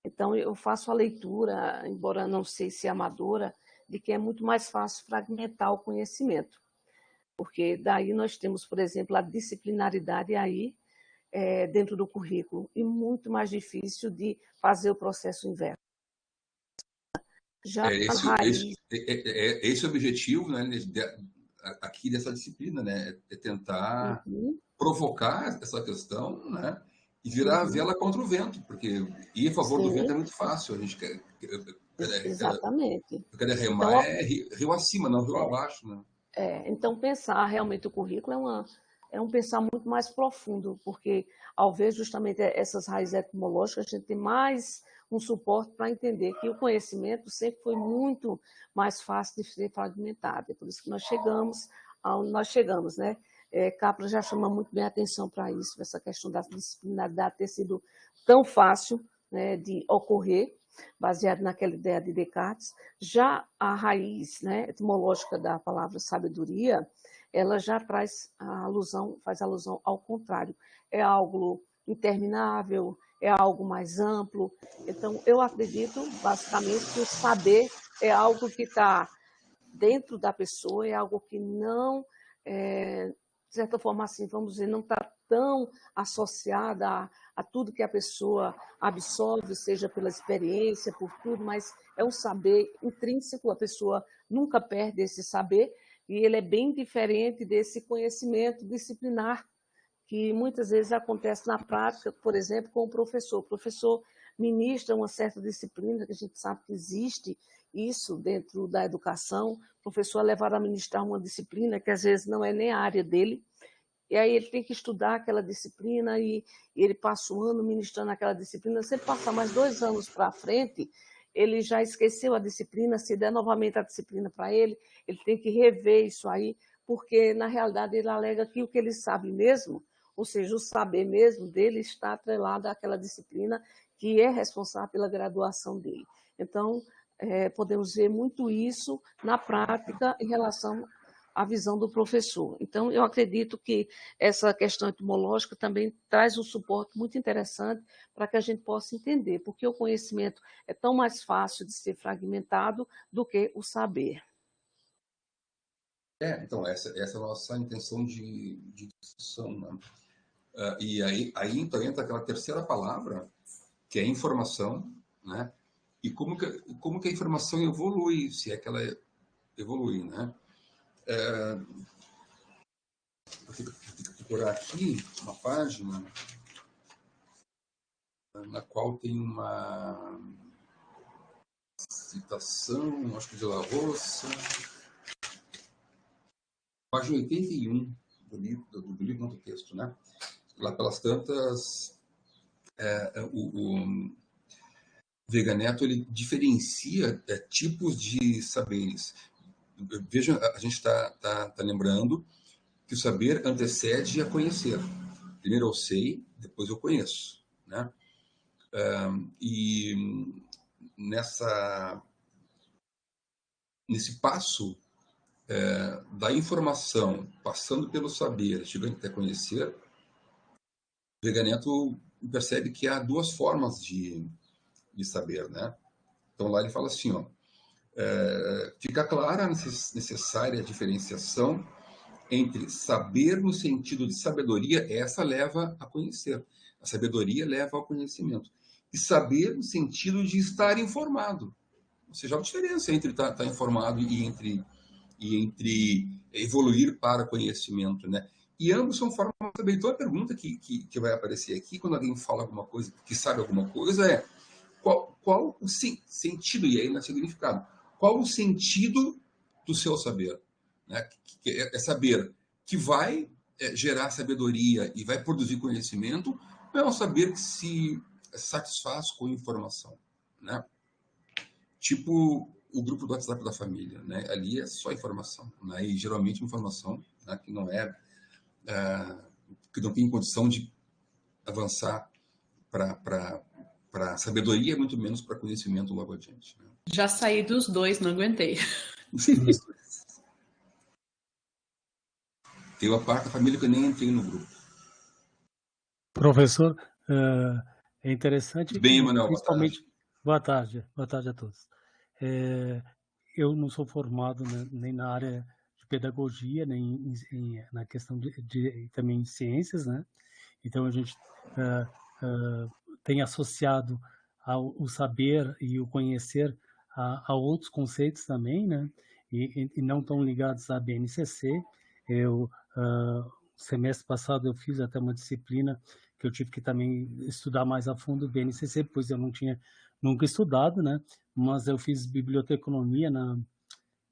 Então, eu faço a leitura, embora não sei se é amadora, de que é muito mais fácil fragmentar o conhecimento. Porque daí nós temos, por exemplo, a disciplinaridade aí, dentro do currículo, e muito mais difícil de fazer o processo inverso. Já esse é o objetivo, né, aqui dessa disciplina, né, é tentar provocar essa questão, né, e virar a vela contra o vento, porque ir a favor do vento é muito fácil, a gente quer... Exatamente. Eu quero remar então, rio acima, não rio abaixo, né? Então, pensar realmente o currículo é um pensar muito mais profundo, porque ao ver justamente essas raízes etimológicas, a gente tem mais um suporte para entender que o conhecimento sempre foi muito mais fácil de ser fragmentado. É por isso que nós chegamos aonde nós chegamos, né? Capra já chama muito bem a atenção para isso, essa questão da disciplinaridade ter sido tão fácil, né, de ocorrer, baseado naquela ideia de Descartes. Já a raiz, né, etimológica da palavra sabedoria, ela já faz alusão ao contrário. É algo interminável, é algo mais amplo. Então, eu acredito, basicamente, que o saber é algo que está dentro da pessoa, é algo que não, de certa forma, assim, vamos dizer, não está tão associada a tudo que a pessoa absorve, seja pela experiência, por tudo, mas é um saber intrínseco, a pessoa nunca perde esse saber, e ele é bem diferente desse conhecimento disciplinar, que muitas vezes acontece na prática, por exemplo, com o professor. O professor ministra uma certa disciplina, que a gente sabe que existe isso dentro da educação. O professor é levado a ministrar uma disciplina que às vezes não é nem a área dele, e aí ele tem que estudar aquela disciplina e ele passa o ano ministrando aquela disciplina. Se ele passar mais 2 anos para frente, ele já esqueceu a disciplina, se der novamente a disciplina para ele, ele tem que rever isso aí, porque na realidade ele alega que o que ele sabe mesmo, ou seja, o saber mesmo dele está atrelado àquela disciplina que é responsável pela graduação dele. Então, podemos ver muito isso na prática em relação à visão do professor. Então, eu acredito que essa questão etimológica também traz um suporte muito interessante para que a gente possa entender, porque o conhecimento é tão mais fácil de ser fragmentado do que o saber. Então, essa é a nossa intenção de discussão, né? E aí então entra aquela terceira palavra, que é informação, né? E como que a informação evolui, se é que ela evolui, né? Vou procurar aqui uma página na qual tem uma citação, acho que de La Roça, página 81 do livro, não do texto, né? Lá pelas tantas, o Veiga Neto ele diferencia tipos de saberes. Veja, a gente está lembrando que o saber antecede a conhecer. Primeiro eu sei, depois eu conheço, né? E nesse passo da informação, passando pelo saber, chegando até conhecer, o Veiga Neto percebe que há 2 formas de saber, né? Então lá ele fala assim, ó, fica clara a necessária diferenciação entre saber no sentido de sabedoria, essa leva a conhecer. A sabedoria leva ao conhecimento. E saber no sentido de estar informado. Ou seja, a diferença entre estar informado e entre evoluir para conhecimento, né? E ambos são formas de saber. Então, a pergunta que vai aparecer aqui, quando alguém fala alguma coisa, que sabe alguma coisa, é qual o sentido, e aí não é significado, qual o sentido do seu saber? Né? É saber que vai gerar sabedoria e vai produzir conhecimento, não é um saber que se satisfaz com informação, né? Tipo o grupo do WhatsApp da família, né? Ali é só informação, né? E geralmente informação, né, que não que não tem condição de avançar para sabedoria, muito menos para conhecimento logo adiante, né? Já saí dos dois, não aguentei. Tem uma parte da família que eu nem entrei no grupo. Professor, é interessante. Bem, Emanuel, principalmente. Boa tarde a todos. Eu não sou formado, né, nem na área de pedagogia, nem na questão também em ciências, né? Então a gente tem associado o saber e o conhecer a outros conceitos também, né? E não tão ligados à BNCC. Semestre passado eu fiz até uma disciplina que eu tive que também estudar mais a fundo o BNCC, pois eu não tinha nunca estudado, né? Mas eu fiz biblioteconomia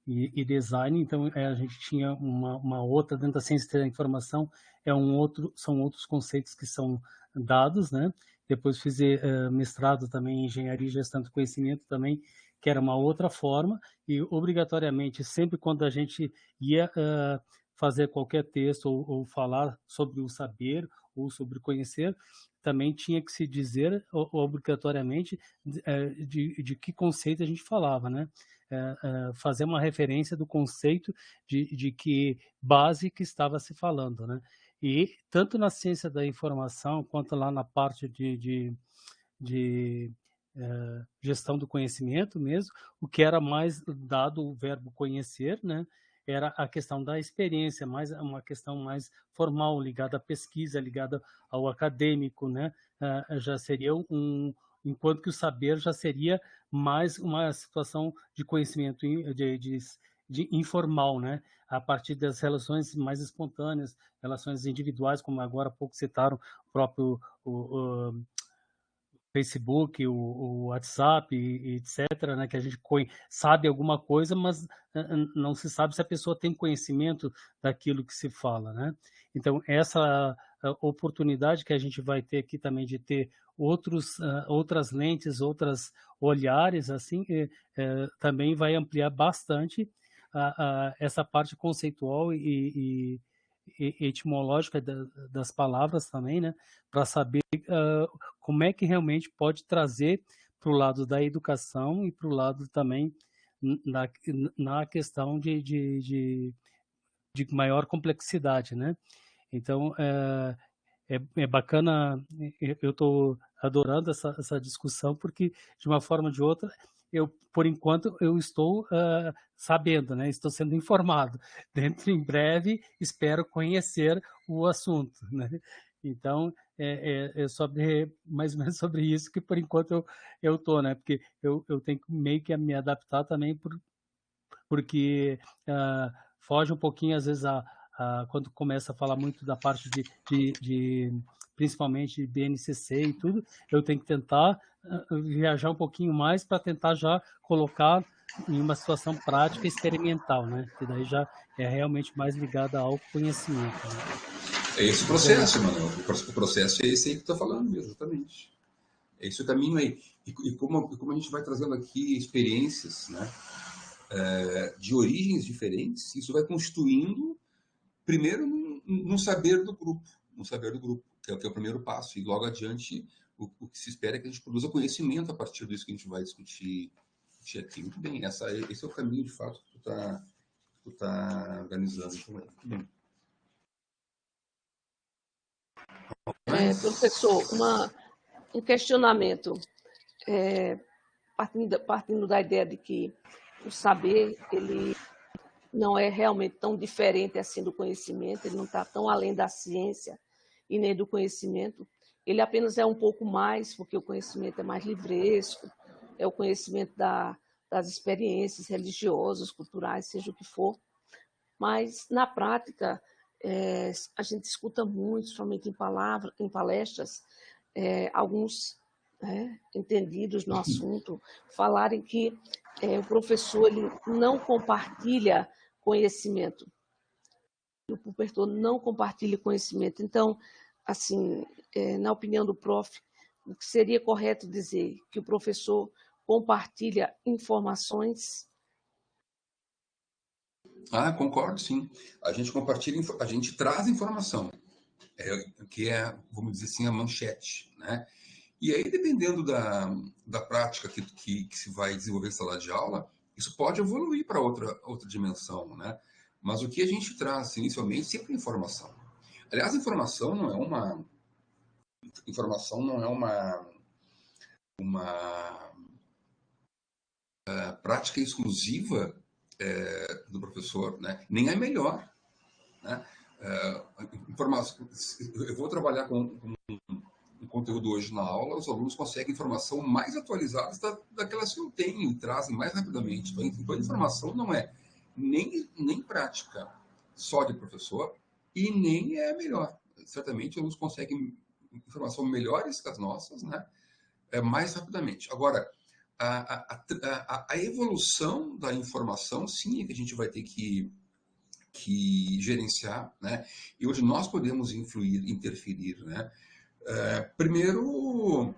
e design, então a gente tinha uma outra, dentro da ciência da informação, são outros conceitos que são dados, né? Depois fiz mestrado também em engenharia e gestão do conhecimento também, que era uma outra forma, e obrigatoriamente, sempre quando a gente ia fazer qualquer texto ou falar sobre o saber ou sobre conhecer, também tinha que se dizer obrigatoriamente de que conceito a gente falava, né? Fazer uma referência do conceito de que base que estava se falando, né? E tanto na ciência da informação quanto lá na parte de gestão do conhecimento mesmo, o que era mais dado o verbo conhecer, né? Era a questão da experiência, mais uma questão mais formal, ligada à pesquisa, ligada ao acadêmico, né? Já seria enquanto que o saber já seria mais uma situação de conhecimento de informal, né? A partir das relações mais espontâneas, relações individuais, como agora há pouco citaram o próprio Facebook, o WhatsApp, etc., né, que a gente sabe alguma coisa, mas não se sabe se a pessoa tem conhecimento daquilo que se fala, né? Então, essa oportunidade que a gente vai ter aqui também de ter outras lentes, outros olhares, assim, também vai ampliar bastante essa parte conceitual e etimológica das palavras também, né, para saber como é que realmente pode trazer para o lado da educação e para o lado também na questão de maior complexidade, né? Então, é bacana, eu estou adorando essa discussão, porque, de uma forma ou de outra, por enquanto, eu estou sabendo, né? Estou sendo informado. Dentro, em breve, espero conhecer o assunto, né? Então, é mais ou menos sobre isso que, por enquanto, eu estou, né? Porque eu tenho meio que me adaptar também, porque foge um pouquinho, às vezes, quando começa a falar muito da parte principalmente de BNCC e tudo, eu tenho que tentar viajar um pouquinho mais para tentar já colocar em uma situação prática e experimental, né? Que daí já é realmente mais ligada ao conhecimento, né? É esse o processo, Manuel. O processo é esse aí que tu está falando, exatamente. É esse o caminho aí. E como a gente vai trazendo aqui experiências, né, de origens diferentes, isso vai constituindo, primeiro, num saber do grupo, que é o primeiro passo. E logo adiante, o que se espera é que a gente produza conhecimento a partir disso que a gente vai discutir aqui. Muito bem, esse é o caminho, de fato, que tu tá organizando. Então, muito bem. Professor, um questionamento, partindo da ideia de que o saber, ele não é realmente tão diferente assim do conhecimento, ele não está tão além da ciência e nem do conhecimento, ele apenas é um pouco mais, porque o conhecimento é mais livresco, é o conhecimento das experiências religiosas, culturais, seja o que for, mas na prática a gente escuta muito, somente em palestras, alguns entendidos no assunto falarem que o professor ele não compartilha conhecimento. O professor não compartilha conhecimento. Então, assim, na opinião do prof, o que seria correto dizer que o professor compartilha informações? Concordo, sim. A gente compartilha, a gente traz informação, que é, vamos dizer assim, a manchete, né? E aí, dependendo da prática que se vai desenvolver na sala de aula, isso pode evoluir para outra dimensão, né? Mas o que a gente traz inicialmente sempre é informação. Aliás, informação não é uma prática exclusiva do professor, né? Nem é melhor, né? Eu vou trabalhar com um conteúdo hoje na aula, os alunos conseguem informação mais atualizada daquelas que eu tenho e trazem mais rapidamente. Então, a informação não é nem prática só de professor e nem é melhor. Certamente, os alunos conseguem informação melhores que as nossas, né? Mais rapidamente. Agora, a evolução da informação, sim, é que a gente vai ter que gerenciar, né? E hoje nós podemos interferir, né? Primeiro,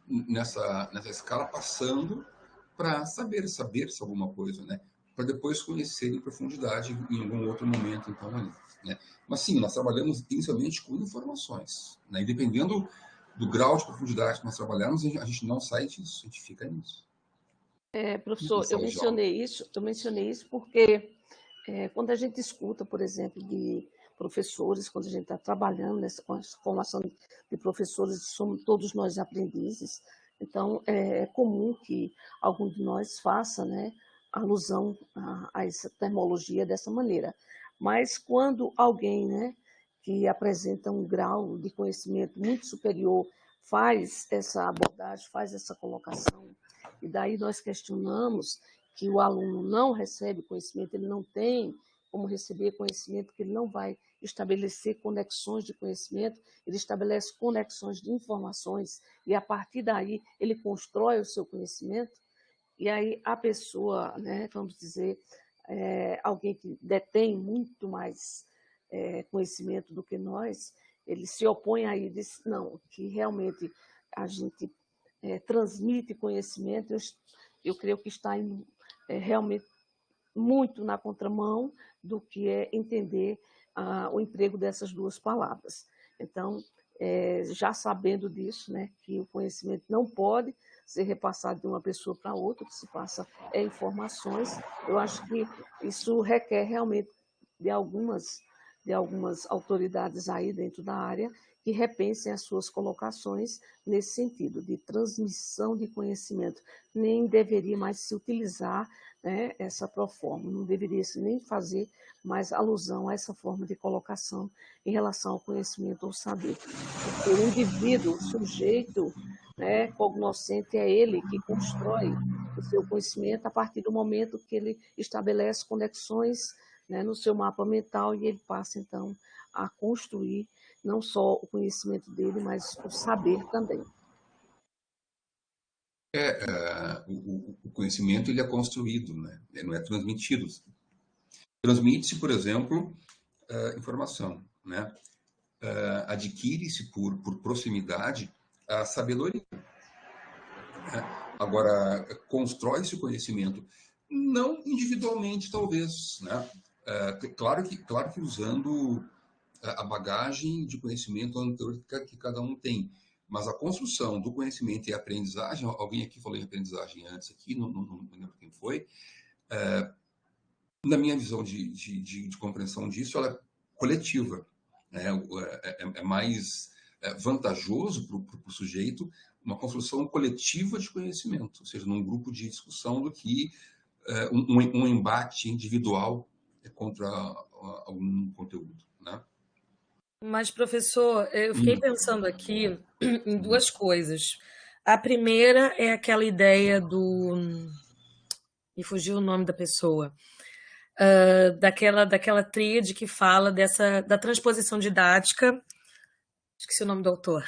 nessa escala, passando para saber se alguma coisa, né? Para depois conhecer em profundidade em algum outro momento, então, né? Mas sim, nós trabalhamos inicialmente com informações, né? E dependendo do grau de profundidade que nós trabalhamos, a gente não sai disso, a gente fica nisso. Professor, eu mencionei isso porque quando a gente escuta, por exemplo, de professores, quando a gente está trabalhando com essa formação de professores, somos todos nós aprendizes, então é comum que algum de nós faça, né, alusão a essa terminologia dessa maneira. Mas quando alguém, né, que apresenta um grau de conhecimento muito superior faz essa abordagem, faz essa colocação, e daí nós questionamos que o aluno não recebe conhecimento, ele não tem como receber conhecimento, porque ele não vai estabelecer conexões de conhecimento, ele estabelece conexões de informações, e a partir daí ele constrói o seu conhecimento, e aí a pessoa, né, vamos dizer, alguém que detém muito mais conhecimento do que nós, ele se opõe aí e diz, não, que realmente a gente transmite conhecimento, eu creio que está indo realmente muito na contramão do que é entender o emprego dessas duas palavras. Então, já sabendo disso, né, que o conhecimento não pode ser repassado de uma pessoa para outra, o que se passa informações, eu acho que isso requer realmente de algumas autoridades aí dentro da área que repensem as suas colocações nesse sentido, de transmissão de conhecimento. Nem deveria mais se utilizar, né, essa proforma, não deveria se nem fazer mais alusão a essa forma de colocação em relação ao conhecimento ou saber. Porque o indivíduo, o sujeito, né, cognoscente, é ele que constrói o seu conhecimento a partir do momento que ele estabelece conexões, né, no seu mapa mental, e ele passa, então, a construir não só o conhecimento dele, mas o saber também. O conhecimento ele é construído, né? Ele não é transmitido. Transmite-se, por exemplo, informação, né? Adquire-se por proximidade a sabedoria. Né? Agora, constrói-se o conhecimento, não individualmente, talvez, né? Claro que usando a bagagem de conhecimento anterior que cada um tem, mas a construção do conhecimento e a aprendizagem, alguém aqui falou em aprendizagem antes, aqui, não lembro quem foi, na minha visão de compreensão disso, ela é coletiva, né? É mais vantajoso para o sujeito uma construção coletiva de conhecimento, ou seja, num grupo de discussão, do que um embate individual contra algum conteúdo, né? Mas, professor, eu fiquei pensando aqui em duas coisas. A primeira é aquela ideia do... Me fugiu o nome da pessoa. Daquela tríade que fala da transposição didática. Esqueci o nome do autor.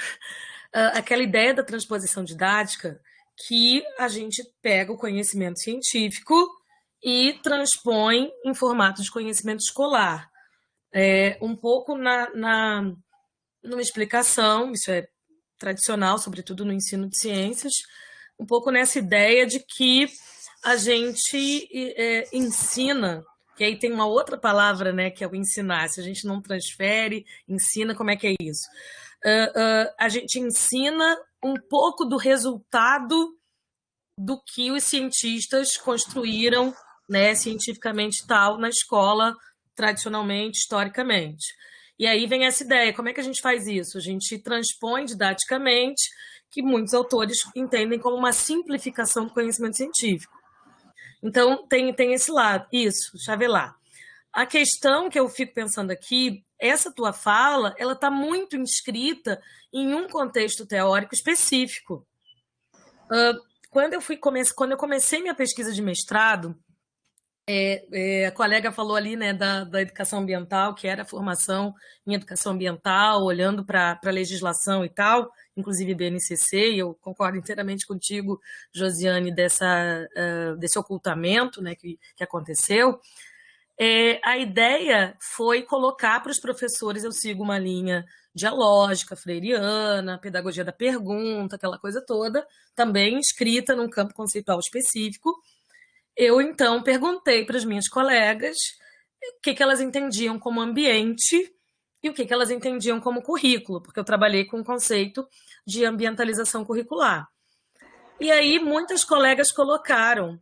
Aquela ideia da transposição didática que a gente pega o conhecimento científico e transpõe em formato de conhecimento escolar. Um pouco numa explicação, isso é tradicional, sobretudo no ensino de ciências, um pouco nessa ideia de que a gente ensina, que aí tem uma outra palavra, né, que é o ensinar. Se a gente não transfere, ensina, como é que é isso? A gente ensina um pouco do resultado do que os cientistas construíram, né, cientificamente tal, na escola, tradicionalmente, historicamente. E aí vem essa ideia, como é que a gente faz isso? A gente transpõe didaticamente, que muitos autores entendem como uma simplificação do conhecimento científico. Então, tem esse lado, isso, chavelar. A questão que eu fico pensando aqui, essa tua fala, ela está muito inscrita em um contexto teórico específico. Quando eu comecei minha pesquisa de mestrado, a colega falou ali, né, da educação ambiental, que era a formação em educação ambiental, olhando para a legislação e tal, inclusive BNCC, e eu concordo inteiramente contigo, Josiane, desse ocultamento, né, que aconteceu. A ideia foi colocar para os professores, eu sigo uma linha dialógica, freiriana, pedagogia da pergunta, aquela coisa toda, também escrita num campo conceitual específico. Eu, então, perguntei para as minhas colegas o que elas entendiam como ambiente e o que elas entendiam como currículo, porque eu trabalhei com o conceito de ambientalização curricular. E aí, muitas colegas colocaram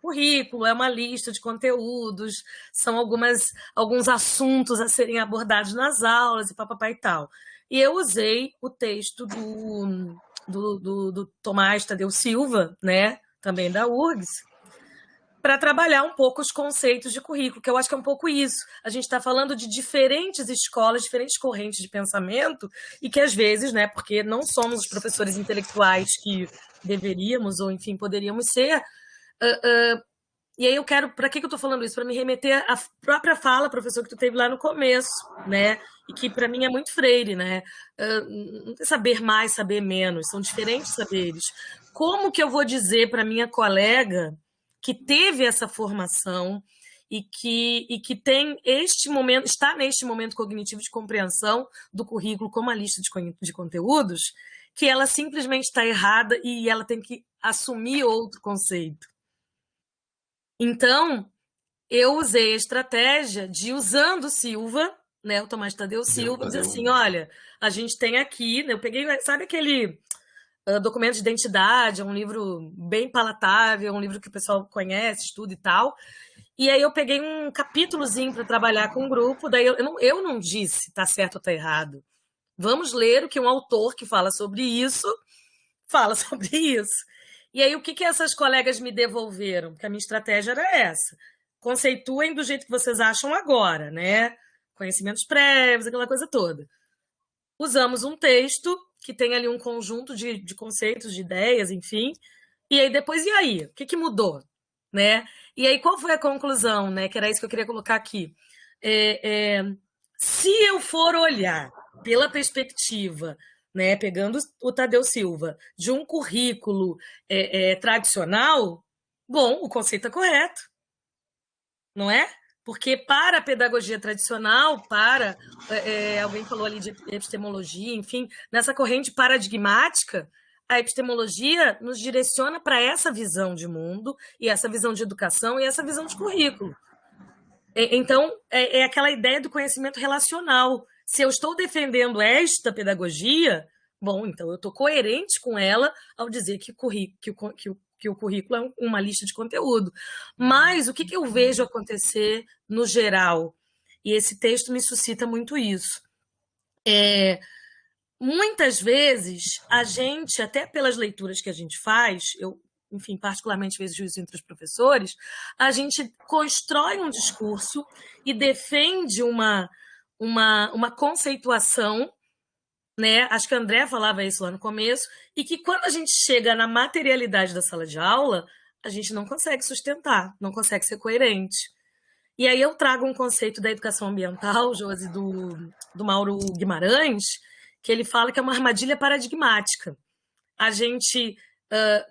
currículo, é uma lista de conteúdos, são alguns assuntos a serem abordados nas aulas e papapá e tal. E eu usei o texto do Tomás Tadeu Silva, né, também da URGS, para trabalhar um pouco os conceitos de currículo, que eu acho que é um pouco isso. A gente está falando de diferentes escolas, diferentes correntes de pensamento, e que às vezes, né, porque não somos os professores intelectuais que deveríamos, ou enfim, poderíamos ser. E aí eu quero, para que eu estou falando isso? Para me remeter à própria fala, professor, que tu teve lá no começo, né? E que para mim é muito Freire, né? Não tem saber mais, saber menos, são diferentes saberes. Como que eu vou dizer para minha colega que teve essa formação e que tem está neste momento cognitivo de compreensão do currículo como a lista de conteúdos, que ela simplesmente está errada e ela tem que assumir outro conceito? Então, eu usei a estratégia de, usando Silva, né, o Tomás Tadeu Silva, dizer assim, olha, a gente tem aqui, né, eu peguei, sabe aquele documento de identidade, é um livro bem palatável, é um livro que o pessoal conhece, estuda e tal, e aí eu peguei um capítulozinho para trabalhar com um grupo, daí eu não disse tá certo ou tá errado. Vamos ler o que um autor que fala sobre isso fala sobre isso. E aí, o que essas colegas me devolveram? Porque a minha estratégia era essa. Conceituem do jeito que vocês acham agora, né? Conhecimentos prévios, aquela coisa toda. Usamos um texto que tem ali um conjunto de conceitos, de ideias, enfim. E aí, depois, e aí? O que mudou? Né? E aí, qual foi a conclusão? Né? Que era isso que eu queria colocar aqui. Se eu for olhar pela perspectiva, né, pegando o Tadeu Silva, de um currículo tradicional, bom, o conceito é correto, não é? Porque para a pedagogia tradicional, alguém falou ali de epistemologia, enfim, nessa corrente paradigmática, a epistemologia nos direciona para essa visão de mundo, e essa visão de educação, e essa visão de currículo. Então, é aquela ideia do conhecimento relacional. Se eu estou defendendo esta pedagogia, bom, então eu estou coerente com ela ao dizer que o currículo é uma lista de conteúdo. Mas o que eu vejo acontecer no geral? E esse texto me suscita muito isso. Muitas vezes, a gente, até pelas leituras que a gente faz, eu enfim, particularmente vejo isso entre os professores, a gente constrói um discurso e defende uma conceituação, né? Acho que a André falava isso lá no começo, e que quando a gente chega na materialidade da sala de aula, a gente não consegue sustentar, não consegue ser coerente. E aí eu trago um conceito da educação ambiental, Josi, do Mauro Guimarães, que ele fala que é uma armadilha paradigmática. A gente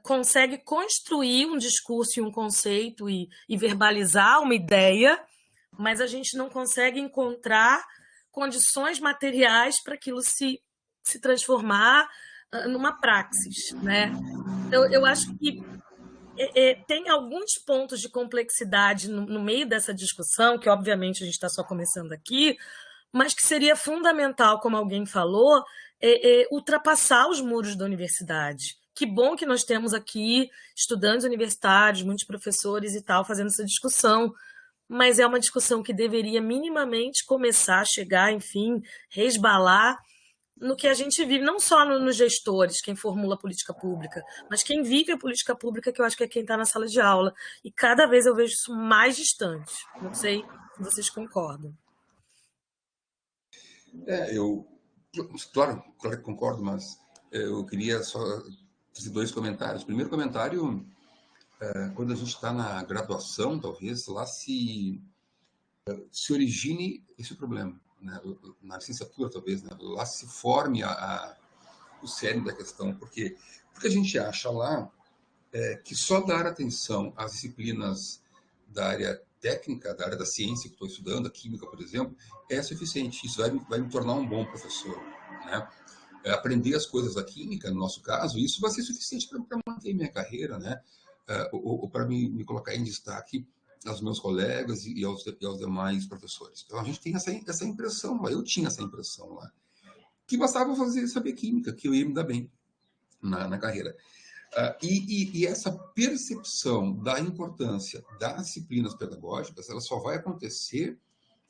consegue construir um discurso e um conceito e verbalizar uma ideia, mas a gente não consegue encontrar condições materiais para aquilo se transformar numa praxis, né? Eu acho que tem alguns pontos de complexidade no meio dessa discussão, que obviamente a gente está só começando aqui, mas que seria fundamental, como alguém falou, ultrapassar os muros da universidade. Que bom que nós temos aqui estudantes universitários, muitos professores e tal, fazendo essa discussão, mas é uma discussão que deveria minimamente começar a chegar, enfim, resbalar no que a gente vive, não só nos gestores, quem formula a política pública, mas quem vive a política pública, que eu acho que é quem está na sala de aula. E cada vez eu vejo isso mais distante. Não sei se vocês concordam. Claro que concordo, mas eu queria só fazer 2 comentários. O primeiro comentário, quando a gente está na graduação, talvez, lá se origine esse problema. Né? Na licenciatura, talvez, né? Lá se forme o cerne da questão. Porque a gente acha lá que só dar atenção às disciplinas da área técnica, da área da ciência que estou estudando, a química, por exemplo, é suficiente. Isso vai me tornar um bom professor. Né? Aprender as coisas da química, no nosso caso, isso vai ser suficiente para manter minha carreira, né? Ou para me colocar em destaque aos meus colegas e aos demais professores. Então, a gente tem essa impressão, eu tinha essa impressão lá, que bastava saber química, que eu ia me dar bem na carreira. E essa percepção da importância das disciplinas pedagógicas, ela só vai acontecer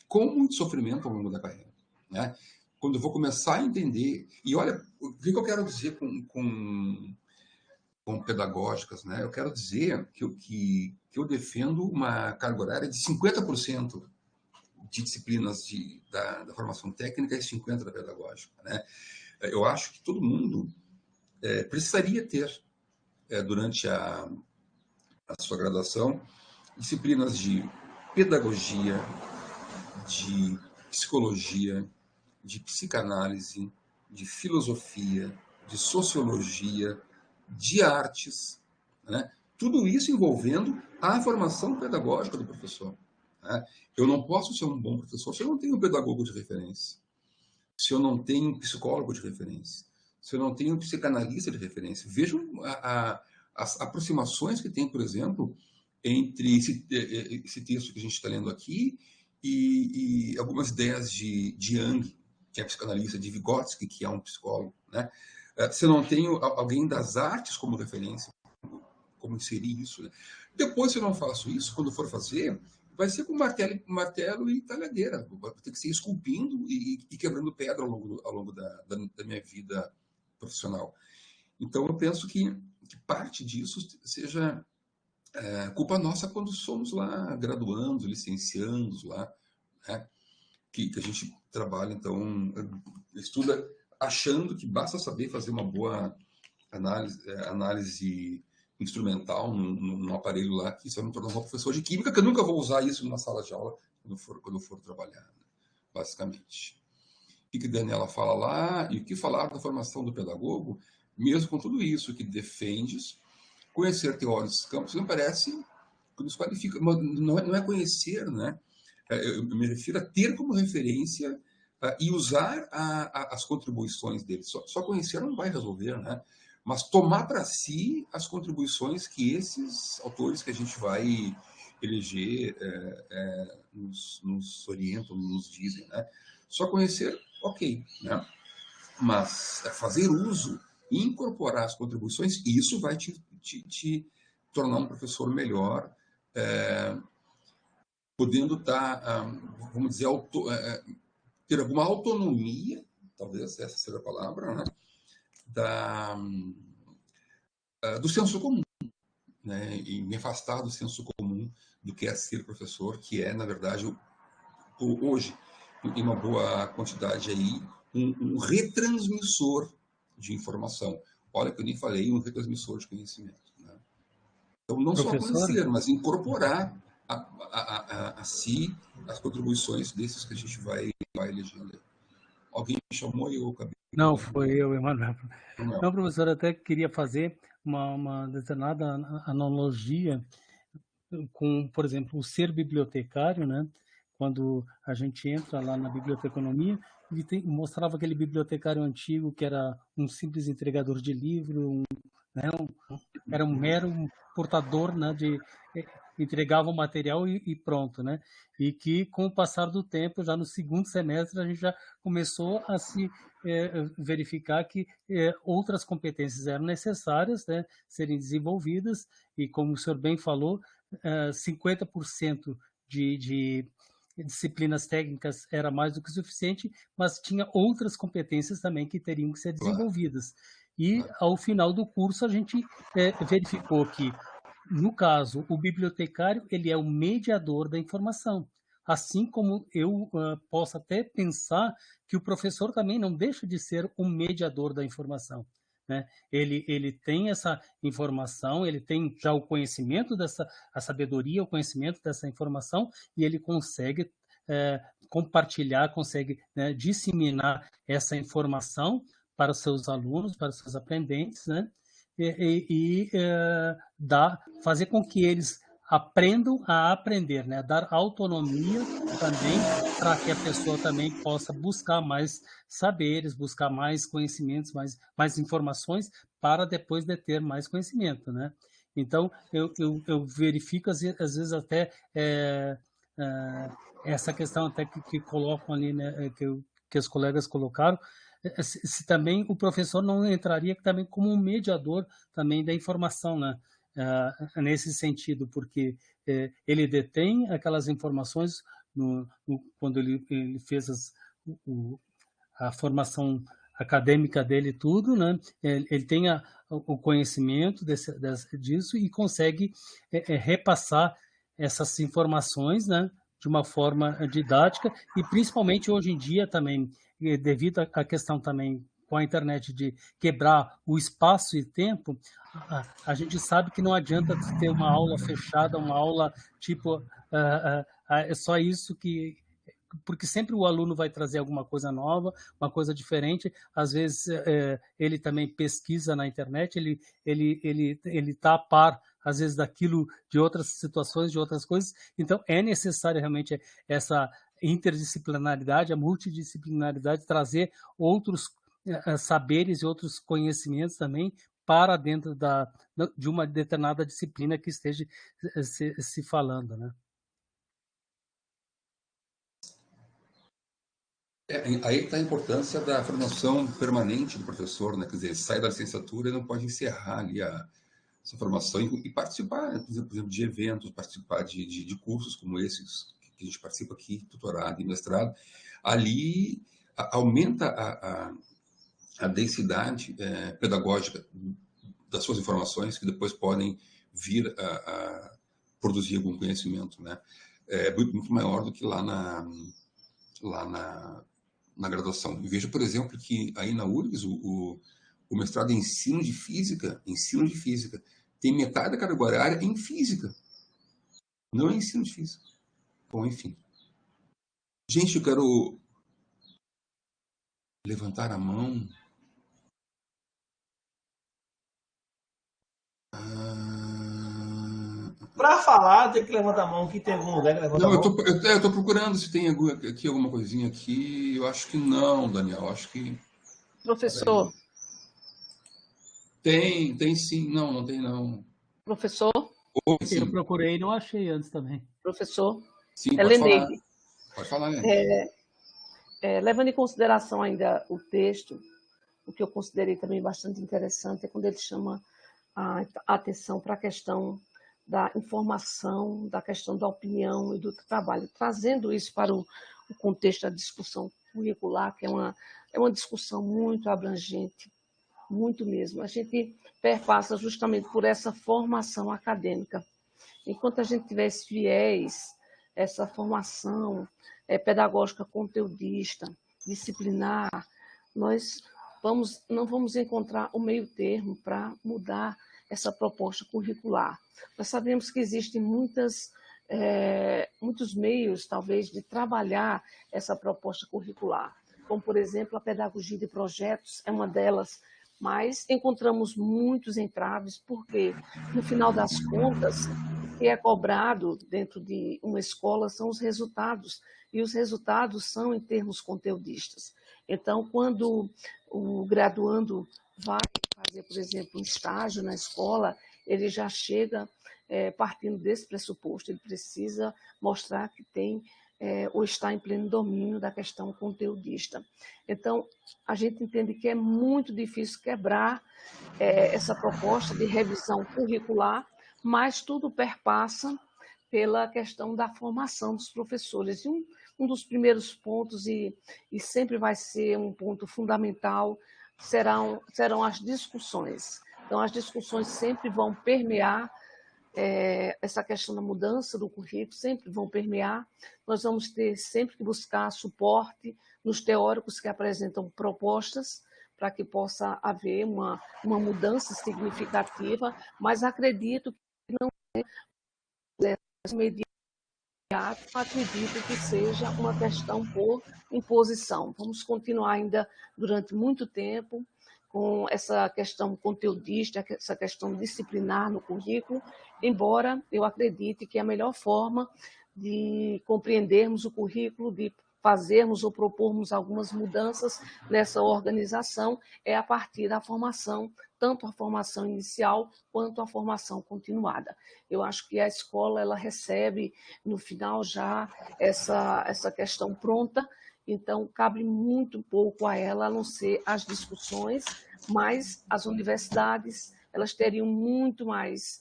com muito sofrimento ao longo da carreira. Né? Quando eu vou começar a entender... E olha, o que eu quero dizer com pedagógicas, né? Eu quero dizer que eu defendo uma carga horária de 50% de disciplinas da formação técnica e 50% da pedagógica. Né? Eu acho que todo mundo precisaria ter, durante a sua graduação, disciplinas de pedagogia, de psicologia, de psicanálise, de filosofia, de sociologia, de artes, né? Tudo isso envolvendo a formação pedagógica do professor. Né? Eu não posso ser um bom professor se eu não tenho um pedagogo de referência, se eu não tenho um psicólogo de referência, se eu não tenho um psicanalista de referência. Vejam as aproximações que tem, por exemplo, entre esse texto que a gente está lendo aqui e algumas ideias de Jung, que é psicanalista, de Vygotsky, que é um psicólogo, né? Se eu não tenho alguém das artes como referência, como inserir isso, né? Depois, se eu não faço isso, quando for fazer, vai ser com martelo e talhadeira. Vai ter que ser esculpindo e quebrando pedra ao longo da minha vida profissional. Então, eu penso que parte disso seja culpa nossa quando somos lá graduandos, licenciandos lá, né? Que a gente trabalha, então, estuda achando que basta saber fazer uma boa análise instrumental num aparelho lá, que isso vai me tornar um bom professor de química, que eu nunca vou usar isso numa sala de aula quando eu for trabalhar, né? Basicamente. O que a Daniela fala lá, e o que falar da formação do pedagogo, mesmo com tudo isso que defendes, conhecer teóricos campos, me parece que nos qualifica, não é conhecer, né? Eu me refiro a ter como referência e usar as contribuições deles. Só conhecer não vai resolver, né? Mas tomar para si as contribuições que esses autores que a gente vai eleger nos orientam, nos dizem, né? Só conhecer, ok, né? Mas fazer uso e incorporar as contribuições, isso vai te tornar um professor melhor, podendo vamos dizer, ter alguma autonomia, talvez essa seja a palavra, né? Do senso comum. né, e me afastar do senso comum do que é ser professor, que é, na verdade, hoje, em uma boa quantidade aí, um retransmissor de informação. Olha que eu nem falei, um retransmissor de conhecimento. Né? Então, não só conhecer, mas incorporar a si as contribuições desses que a gente vai elegendo. Alguém me chamou e eu acabei... Não, foi eu, Emanuel. Não, professor, até queria fazer uma determinada analogia com, por exemplo, o ser bibliotecário, né? Quando a gente entra lá na biblioteconomia, mostrava aquele bibliotecário antigo que era um simples entregador de livro, era um mero portador, né, entregava o material e pronto, né? E que, com o passar do tempo, já no segundo semestre, a gente já começou a se verificar que outras competências eram necessárias, né, serem desenvolvidas, e como o senhor bem falou, 50% de disciplinas técnicas era mais do que suficiente, mas tinha outras competências também que teriam que ser desenvolvidas. E, ao final do curso, a gente verificou que, no caso, o bibliotecário ele é o mediador da informação. Assim como eu posso até pensar que o professor também não deixa de ser um mediador da informação. Né? Ele tem essa informação, ele tem já o conhecimento a sabedoria, o conhecimento dessa informação, e ele consegue compartilhar, consegue, né, disseminar essa informação para os seus alunos, para os seus aprendentes, né? E fazer com que eles aprendam a aprender, né? Dar autonomia também para que a pessoa também possa buscar mais saberes, buscar mais conhecimentos, mais informações, para depois de ter mais conhecimento, né? Então, eu verifico, às vezes até essa questão até que colocam ali, né, que os colegas colocaram, se também o professor não entraria também como um mediador também da informação, né? Nesse sentido, porque ele detém aquelas informações quando ele fez a formação acadêmica dele, tudo, né? Ele tem o conhecimento disso e consegue repassar essas informações, né, de uma forma didática, e principalmente hoje em dia também, devido à questão também com a internet de quebrar o espaço e tempo, a gente sabe que não adianta ter uma aula fechada, uma aula tipo, é só isso que... Porque sempre o aluno vai trazer alguma coisa nova, uma coisa diferente. Às vezes ele também pesquisa na internet, ele está a par, às vezes, daquilo, de outras situações, de outras coisas. Então, é necessário realmente essa interdisciplinaridade, a multidisciplinaridade, trazer outros saberes e outros conhecimentos também para dentro de uma determinada disciplina que esteja se falando, né? Aí está a importância da formação permanente do professor, né? Quer dizer, sai da licenciatura e não pode encerrar ali essa formação e participar, por exemplo, de eventos, participar de cursos como esses que a gente participa aqui, tutorado e mestrado. Ali aumenta a densidade pedagógica das suas informações, que depois podem vir a produzir algum conhecimento, né? É muito maior do que lá na graduação. Eu vejo, por exemplo, que aí na URGS, o mestrado em ensino de física, tem metade da carga horária em física. Não é ensino de física. Bom, enfim. Gente, eu quero levantar a mão. Para falar, tem que levantar a mão. Que tem algum lugar que levanta a mão? Eu estou procurando se tem aqui alguma coisinha aqui. Eu acho que não, Daniel. Eu acho que... Professor. Tem sim. Não tem não. Professor. Eu procurei e não achei antes também. Professor. Sim, pode falar, né? Levando em consideração ainda o texto, o que eu considerei também bastante interessante é quando ele chama a atenção para a questão da informação, da questão da opinião e do trabalho, trazendo isso para o contexto da discussão curricular, que é uma discussão muito abrangente, muito mesmo. A gente perpassa justamente por essa formação acadêmica. Enquanto a gente tiver esse viés, essa formação pedagógica conteudista, disciplinar, nós não vamos encontrar o meio termo para mudar essa proposta curricular. Nós sabemos que existem muitos meios, talvez, de trabalhar essa proposta curricular, como, por exemplo, a pedagogia de projetos é uma delas, mas encontramos muitos entraves, porque, no final das contas, o que é cobrado dentro de uma escola são os resultados, e os resultados são em termos conteudistas. Então, quando o graduando vai fazer, por exemplo, um estágio na escola, ele já chega partindo desse pressuposto, ele precisa mostrar que tem ou está em pleno domínio da questão conteudista. Então, a gente entende que é muito difícil quebrar essa proposta de revisão curricular, mas tudo perpassa pela questão da formação dos professores. E um dos primeiros pontos, e sempre vai ser um ponto fundamental, serão as discussões. Então, as discussões sempre vão permear essa questão da mudança do currículo, sempre vão permear. Nós vamos ter sempre que buscar suporte nos teóricos que apresentam propostas para que possa haver uma mudança significativa, mas acredito que não é imediato, acredito que seja uma questão por imposição. Vamos continuar ainda durante muito tempo com essa questão conteudista, essa questão disciplinar no currículo, embora eu acredite que a melhor forma de compreendermos o currículo, de fazermos ou propormos algumas mudanças nessa organização é a partir da formação, tanto a formação inicial quanto a formação continuada. Eu acho que a escola ela recebe no final já essa questão pronta, então cabe muito pouco a ela, a não ser as discussões, mas as universidades elas teriam muito mais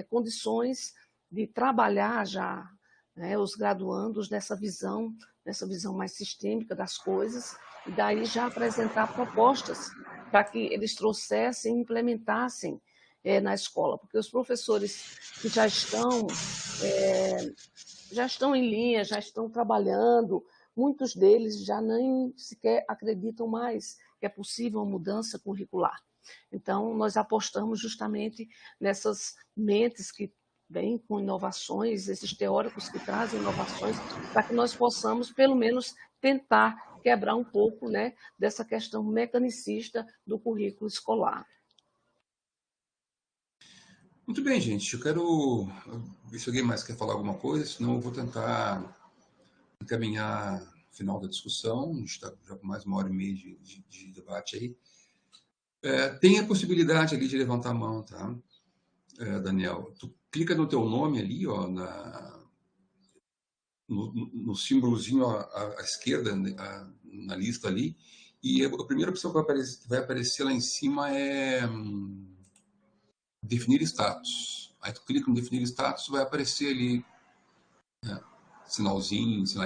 condições de trabalhar já os graduandos nessa visão mais sistêmica das coisas, e daí já apresentar propostas para que eles trouxessem e implementassem na escola, porque os professores que já estão em linha, já estão trabalhando, muitos deles já nem sequer acreditam mais que é possível uma mudança curricular. Então, nós apostamos justamente nessas mentes que vêm com inovações, esses teóricos que trazem inovações, para que nós possamos, pelo menos, tentar quebrar um pouco dessa questão mecanicista do currículo escolar. Muito bem, gente. Eu quero ver se alguém mais quer falar alguma coisa, senão eu vou tentar encaminhar o final da discussão. A gente está já com mais 1h30 de debate aí. Tem a possibilidade ali de levantar a mão, tá, Daniel? Tu clica no teu nome ali, ó, no símbolozinho à esquerda, na lista ali, e a primeira opção que vai aparecer lá em cima é definir status. Aí tu clica no definir status, vai aparecer ali sinaizinhos,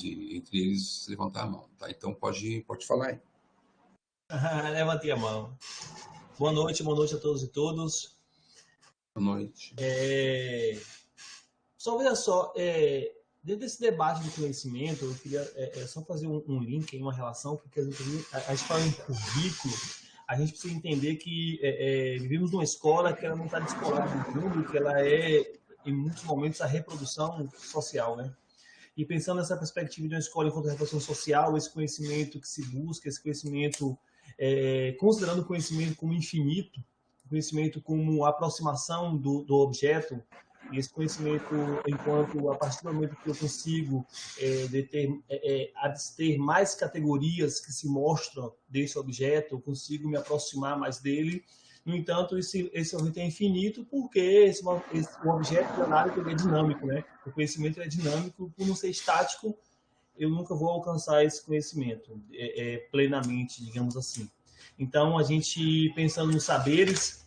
e entre eles levantar a mão, tá? Então pode falar aí. Levantei a mão. Boa noite a todos e todas. Boa noite. Só veja só, dentro desse debate de conhecimento, eu queria só fazer um link, uma relação, porque a gente fala em currículo, a gente precisa entender que vivemos numa escola que ela não está descolada do mundo, que ela é, em muitos momentos, a reprodução social, né? E pensando nessa perspectiva de uma escola enquanto reprodução social, esse conhecimento que se busca, esse conhecimento, considerando o conhecimento como infinito, o conhecimento como aproximação do objeto, e esse conhecimento, enquanto a partir do momento que eu consigo ter mais categorias que se mostram desse objeto, eu consigo me aproximar mais dele. No entanto, esse objeto é infinito porque o objeto de análise é dinâmico, né? O conhecimento é dinâmico, por não ser estático, eu nunca vou alcançar esse conhecimento plenamente, digamos assim. Então, a gente, pensando nos saberes,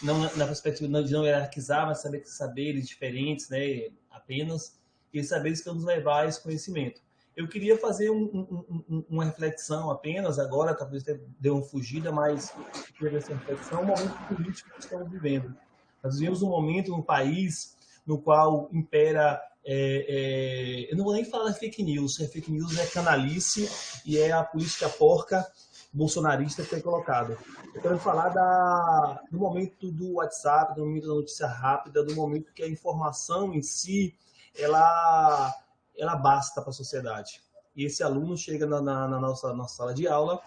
não na perspectiva de não hierarquizar, mas saberes diferentes, né, apenas, e saberes que vão nos levar a esse conhecimento. Eu queria fazer uma reflexão apenas, agora talvez deu uma fugida, mas eu queria essa reflexão, o momento político que estamos vivendo. Nós vivemos um momento no país no qual impera, eu não vou nem falar de fake news é canalice e é a política porca bolsonarista que foi colocado. Eu quero falar do momento do WhatsApp, do momento da notícia rápida, do momento que a informação em si, ela basta para a sociedade. E esse aluno chega na nossa sala de aula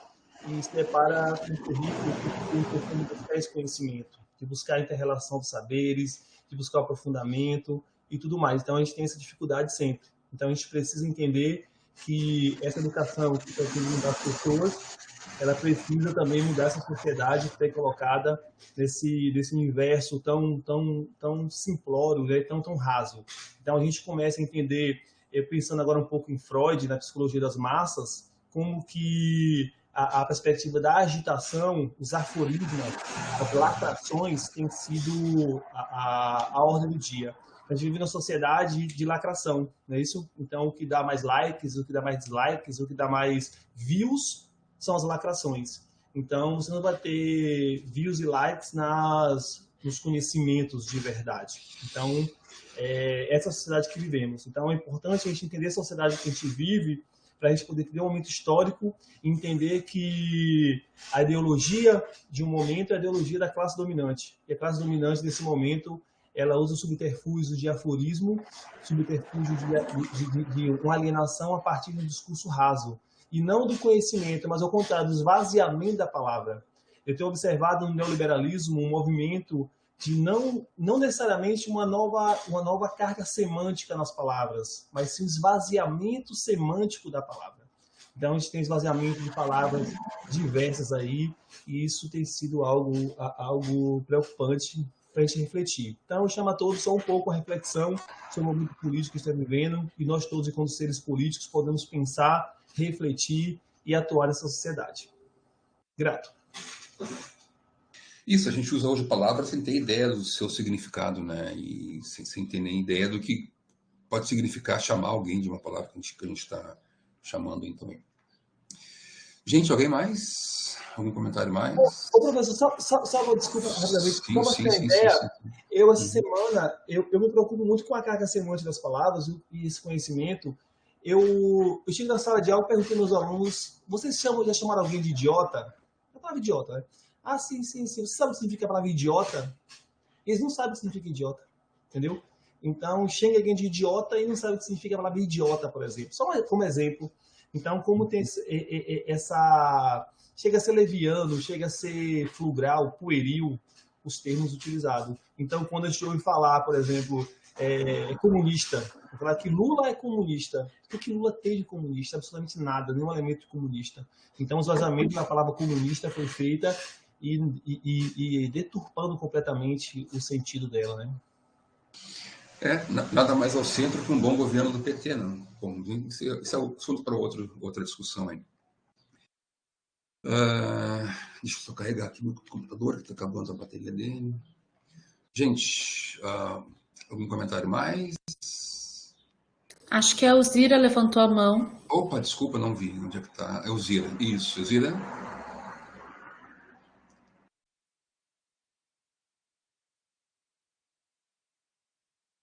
e se depara com o currículo de buscar esse conhecimento, de buscar a inter-relação dos saberes, de buscar o aprofundamento e tudo mais. Então, a gente tem essa dificuldade sempre. Então, a gente precisa entender que essa educação que está tendo das pessoas, ela precisa também mudar essa sociedade que está colocada nesse universo tão simplório, né? tão raso. Então, a gente começa a entender, pensando agora um pouco em Freud, na psicologia das massas, como que a perspectiva da agitação, os aforismos, as lacrações têm sido a ordem do dia. A gente vive numa sociedade de lacração, não é isso? Então, o que dá mais likes, o que dá mais dislikes, o que dá mais views são as lacrações. Então, você não vai ter views e likes nos conhecimentos de verdade. Então, essa é a sociedade que vivemos. Então, é importante a gente entender a sociedade que a gente vive para a gente poder ter um momento histórico e entender que a ideologia de um momento é a ideologia da classe dominante. E a classe dominante, nesse momento, ela usa subterfúgios de aforismo, subterfúgio de uma alienação a partir do discurso raso. E não do conhecimento, mas ao contrário, do esvaziamento da palavra. Eu tenho observado no neoliberalismo um movimento de não necessariamente uma nova carga semântica nas palavras, mas sim um esvaziamento semântico da palavra. Então, a gente tem esvaziamento de palavras diversas aí, e isso tem sido algo preocupante para a gente refletir. Então, eu chamo a todos só um pouco a reflexão sobre o momento político que estamos vivendo, e nós todos, enquanto seres políticos, podemos pensar, refletir e atuar nessa sociedade. Grato. Isso, a gente usa hoje palavras sem ter ideia do seu significado, né? E sem ter nem ideia do que pode significar chamar alguém de uma palavra que a gente está chamando então. Gente, alguém mais? Algum comentário mais? Ô, professor, só uma desculpa rapidamente. Só para ter uma ideia, eu essa semana, eu me preocupo muito com a carga semântica das palavras e esse conhecimento. Eu estive na sala de aula e perguntei aos meus alunos, vocês já chamaram alguém de idiota? A palavra idiota, né? Ah, sim. Você sabe o que significa a palavra idiota? Eles não sabem o que significa idiota, entendeu? Então, chega alguém de idiota e não sabe o que significa a palavra idiota, por exemplo. Só como exemplo. Então, como tem essa... Chega a ser leviano, chega a ser fulgral, pueril, os termos utilizados. Então, quando a gente ouve falar, por exemplo, comunista, falar que Lula é comunista. O que Lula tem de comunista? Absolutamente nada, nenhum elemento comunista. Então, o esvaziamento da palavra comunista foi feita e deturpando completamente o sentido dela, né? Nada mais ao centro que um bom governo do PT, não? Bom, esse é o assunto para outra discussão aí. Deixa eu só carregar aqui meu computador, que está acabando a bateria dele. Gente, algum comentário mais? Acho que a Elzira levantou a mão. Opa, desculpa, não vi. Onde é que está? Elzira. Isso, Elzira.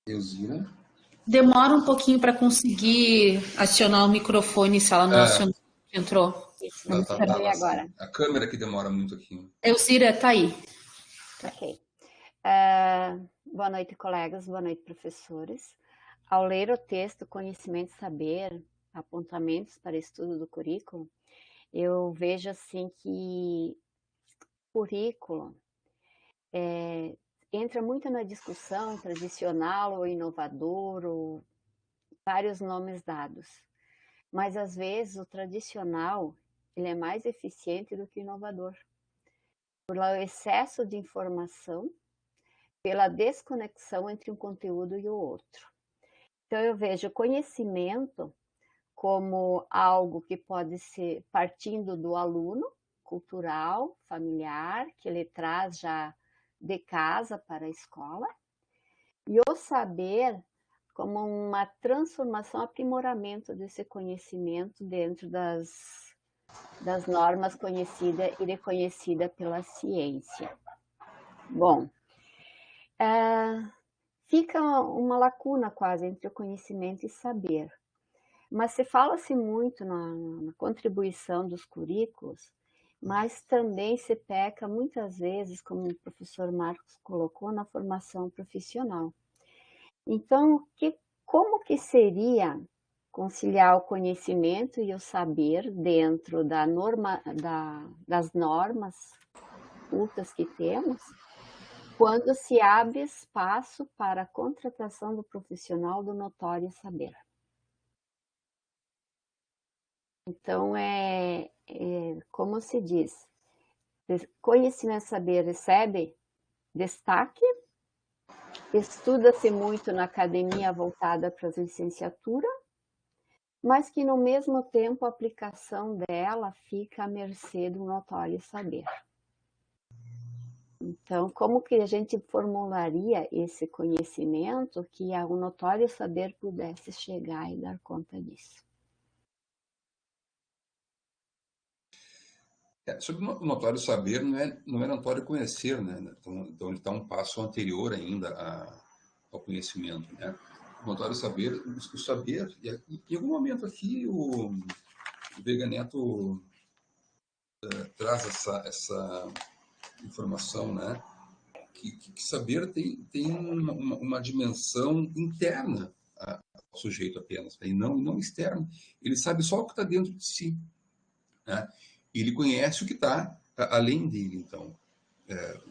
Elzira. Demora um pouquinho para conseguir acionar o microfone se ela não acionou. Entrou. Isso, vamos saber agora. A câmera que demora muito aqui. Elzira, tá aí. Ok. Boa noite, colegas. Boa noite, professores. Ao ler o texto Conhecimento e Saber, apontamentos para estudo do currículo, eu vejo assim que currículo entra muito na discussão tradicional ou inovador, ou vários nomes dados. Mas, às vezes, o tradicional ele é mais eficiente do que o inovador. Pelo excesso de informação, pela desconexão entre um conteúdo e o outro. Então, eu vejo o conhecimento como algo que pode ser partindo do aluno, cultural, familiar, que ele traz já de casa para a escola, e o saber como uma transformação, aprimoramento desse conhecimento dentro das normas conhecidas e reconhecidas pela ciência. Bom, fica uma lacuna quase entre o conhecimento e saber. Mas se fala-se muito na contribuição dos currículos, mas também se peca muitas vezes, como o professor Marcos colocou, na formação profissional. Então, como que seria conciliar o conhecimento e o saber dentro das normas cultas que temos, quando se abre espaço para a contratação do profissional do notório saber? Então, como se diz, conhecimento e saber recebe destaque, estuda-se muito na academia voltada para a licenciatura, mas que no mesmo tempo a aplicação dela fica à mercê do notório saber. Então, como que a gente formularia esse conhecimento que o notório saber pudesse chegar e dar conta disso? Sobre o notório saber, não é notório conhecer, né? Então ele está um passo anterior ainda ao conhecimento, né? O notório saber, o saber, e em algum momento aqui o Veiga Neto traz essa informação, né? Que saber tem uma dimensão interna ao sujeito apenas, e não externa. Ele sabe só o que está dentro de si, né? Ele conhece o que está além dele. Então,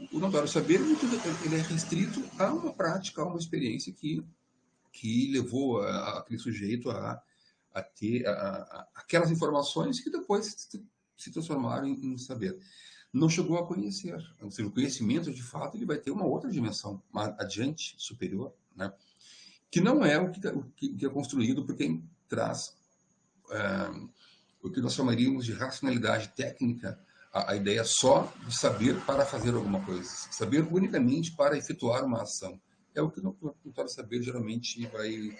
o notório saber ele é restrito a uma prática, a uma experiência que levou aquele sujeito a ter aquelas informações que depois se transformaram em saber. Não chegou a conhecer. Ou seja, o conhecimento, de fato, ele vai ter uma outra dimensão, adiante, superior, né? Que não é o que é construído por quem traz o que nós chamaríamos de racionalidade técnica, a ideia só de saber para fazer alguma coisa, saber unicamente para efetuar uma ação. É o que o notório saber geralmente vai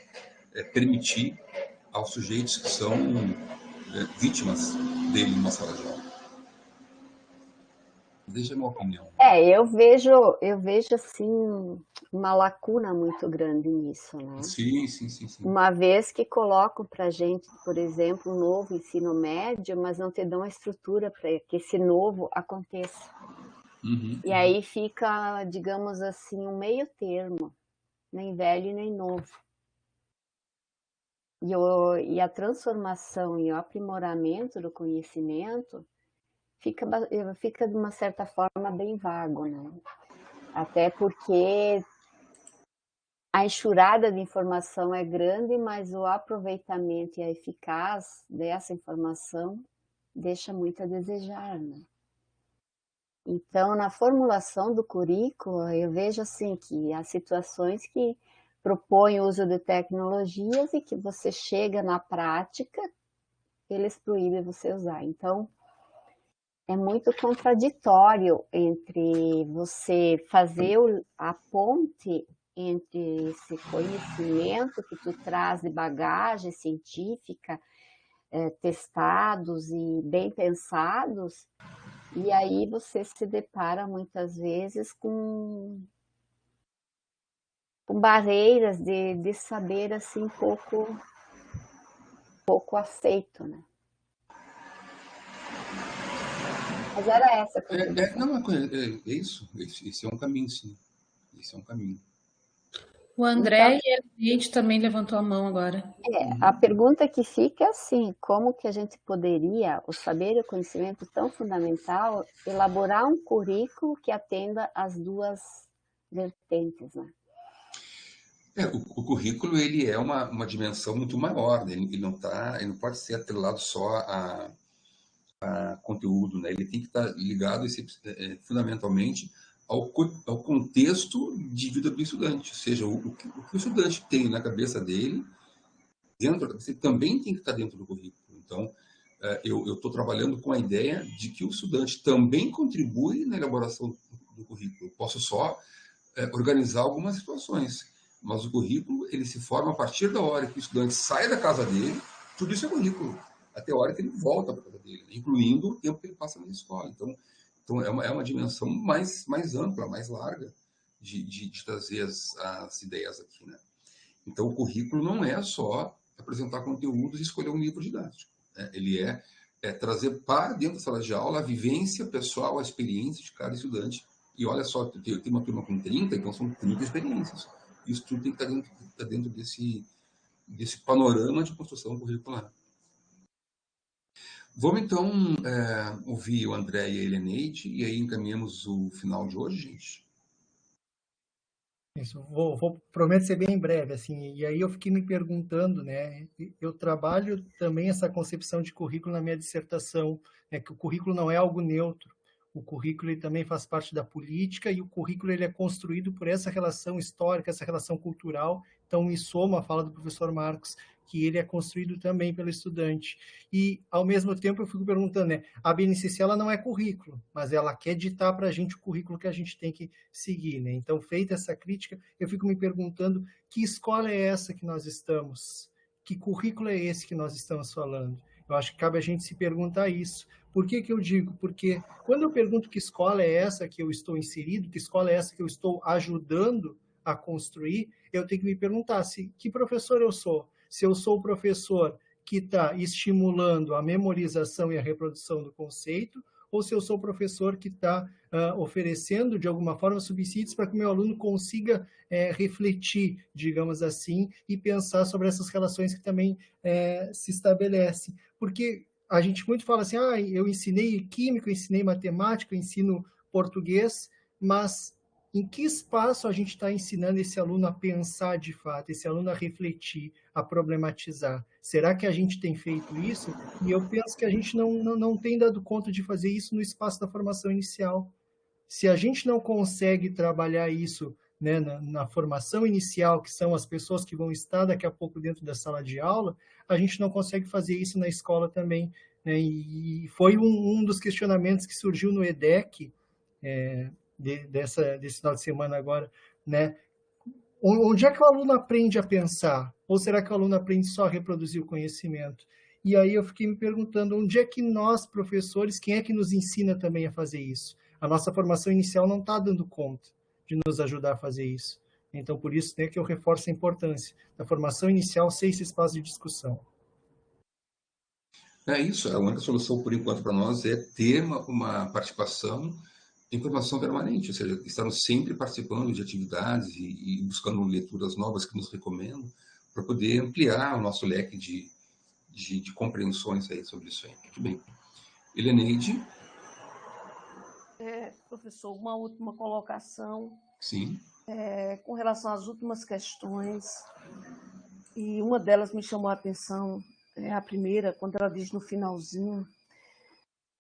permitir aos sujeitos que são vítimas dele numa sala de aula. Deixa a minha opinião. Eu vejo assim uma lacuna muito grande nisso, né? Sim. Uma vez que colocam para a gente, por exemplo, um novo ensino médio, mas não te dão a estrutura para que esse novo aconteça. E aí fica, digamos assim, um meio termo, nem velho nem novo. E a transformação e o aprimoramento do conhecimento fica de uma certa forma bem vago, né? Até porque a enxurrada de informação é grande, mas o aproveitamento e a eficácia dessa informação deixa muito a desejar, né? Então, na formulação do currículo, eu vejo assim que há situações que propõem o uso de tecnologias e que você chega na prática, eles proíbem você usar. Então, é muito contraditório entre você fazer a ponte entre esse conhecimento que tu traz de bagagem científica, testados e bem pensados, e aí você se depara muitas vezes com barreiras de saber assim pouco aceito, né? Mas era essa a contribuição. É isso. Esse é um caminho, sim. Esse é um caminho. O André e a gente também levantou a mão agora. A pergunta que fica é assim, como que a gente poderia, o saber e o conhecimento tão fundamental, elaborar um currículo que atenda as duas vertentes, né? O currículo ele é uma dimensão muito maior, né? Ele não pode ser atrelado só a conteúdo, né? Ele tem que estar ligado fundamentalmente ao contexto de vida do estudante, ou seja, o que o estudante tem na cabeça dele, você também tem que estar dentro do currículo. Então, eu estou trabalhando com a ideia de que o estudante também contribui na elaboração do currículo. Eu posso só organizar algumas situações, Mas o currículo, ele se forma a partir da hora que o estudante sai da casa dele, tudo isso é currículo, até a hora que ele volta para a casa dele, incluindo o tempo que ele passa na escola. Então é uma dimensão mais ampla, mais larga de trazer as ideias aqui, né? Então, o currículo não é só apresentar conteúdos e escolher um livro didático, né? Ele é trazer para dentro da sala de aula a vivência pessoal, a experiência de cada estudante. E olha só, tem uma turma com 30, então são 30 experiências. Isso tudo tem que estar dentro desse panorama de construção curricular. Vamos, então, ouvir o André e a Heleneide, e aí encaminhamos o final de hoje, gente. Isso, prometo ser bem breve, assim, e aí eu fiquei me perguntando, né, eu trabalho também essa concepção de currículo na minha dissertação, né, que o currículo não é algo neutro, o currículo ele também faz parte da política e o currículo ele é construído por essa relação histórica, essa relação cultural, então me soma a fala do professor Marcos, que ele é construído também pelo estudante. E, ao mesmo tempo, eu fico perguntando, né, a BNCC ela não é currículo, mas ela quer ditar para a gente o currículo que a gente tem que seguir, né? Então, feita essa crítica, eu fico me perguntando que escola é essa que nós estamos? Que currículo é esse que nós estamos falando? Eu acho que cabe a gente se perguntar isso. Por que eu digo? Porque quando eu pergunto que escola é essa que eu estou inserido, que escola é essa que eu estou ajudando a construir, eu tenho que me perguntar que professor eu sou. Se eu sou o professor que está estimulando a memorização e a reprodução do conceito, ou se eu sou o professor que está oferecendo, de alguma forma, subsídios para que o meu aluno consiga refletir, digamos assim, e pensar sobre essas relações que também se estabelecem. Porque a gente muito fala assim, eu ensinei química, eu ensinei matemática, eu ensino português, mas em que espaço a gente está ensinando esse aluno a pensar de fato, esse aluno a refletir, a problematizar? Será que a gente tem feito isso? E eu penso que a gente não tem dado conta de fazer isso no espaço da formação inicial. Se a gente não consegue trabalhar isso, né, na formação inicial, que são as pessoas que vão estar daqui a pouco dentro da sala de aula, a gente não consegue fazer isso na escola também, né? E foi um dos questionamentos que surgiu no EDEC, desse final de semana agora, né? Onde é que o aluno aprende a pensar? Ou será que o aluno aprende só a reproduzir o conhecimento? E aí eu fiquei me perguntando, onde é que nós, professores, quem é que nos ensina também a fazer isso? A nossa formação inicial não está dando conta de nos ajudar a fazer isso. Então, por isso, né, que eu reforço a importância da formação inicial ser esse espaço de discussão. É isso, a única solução, por enquanto, para nós é ter uma participação em formação permanente, ou seja, estarmos sempre participando de atividades e buscando leituras novas que nos recomendam para poder ampliar o nosso leque de compreensões aí sobre isso aí. Muito bem. Heleneide? Professor, uma última colocação. Sim. Com relação às últimas questões, e uma delas me chamou a atenção, a primeira, quando ela diz no finalzinho,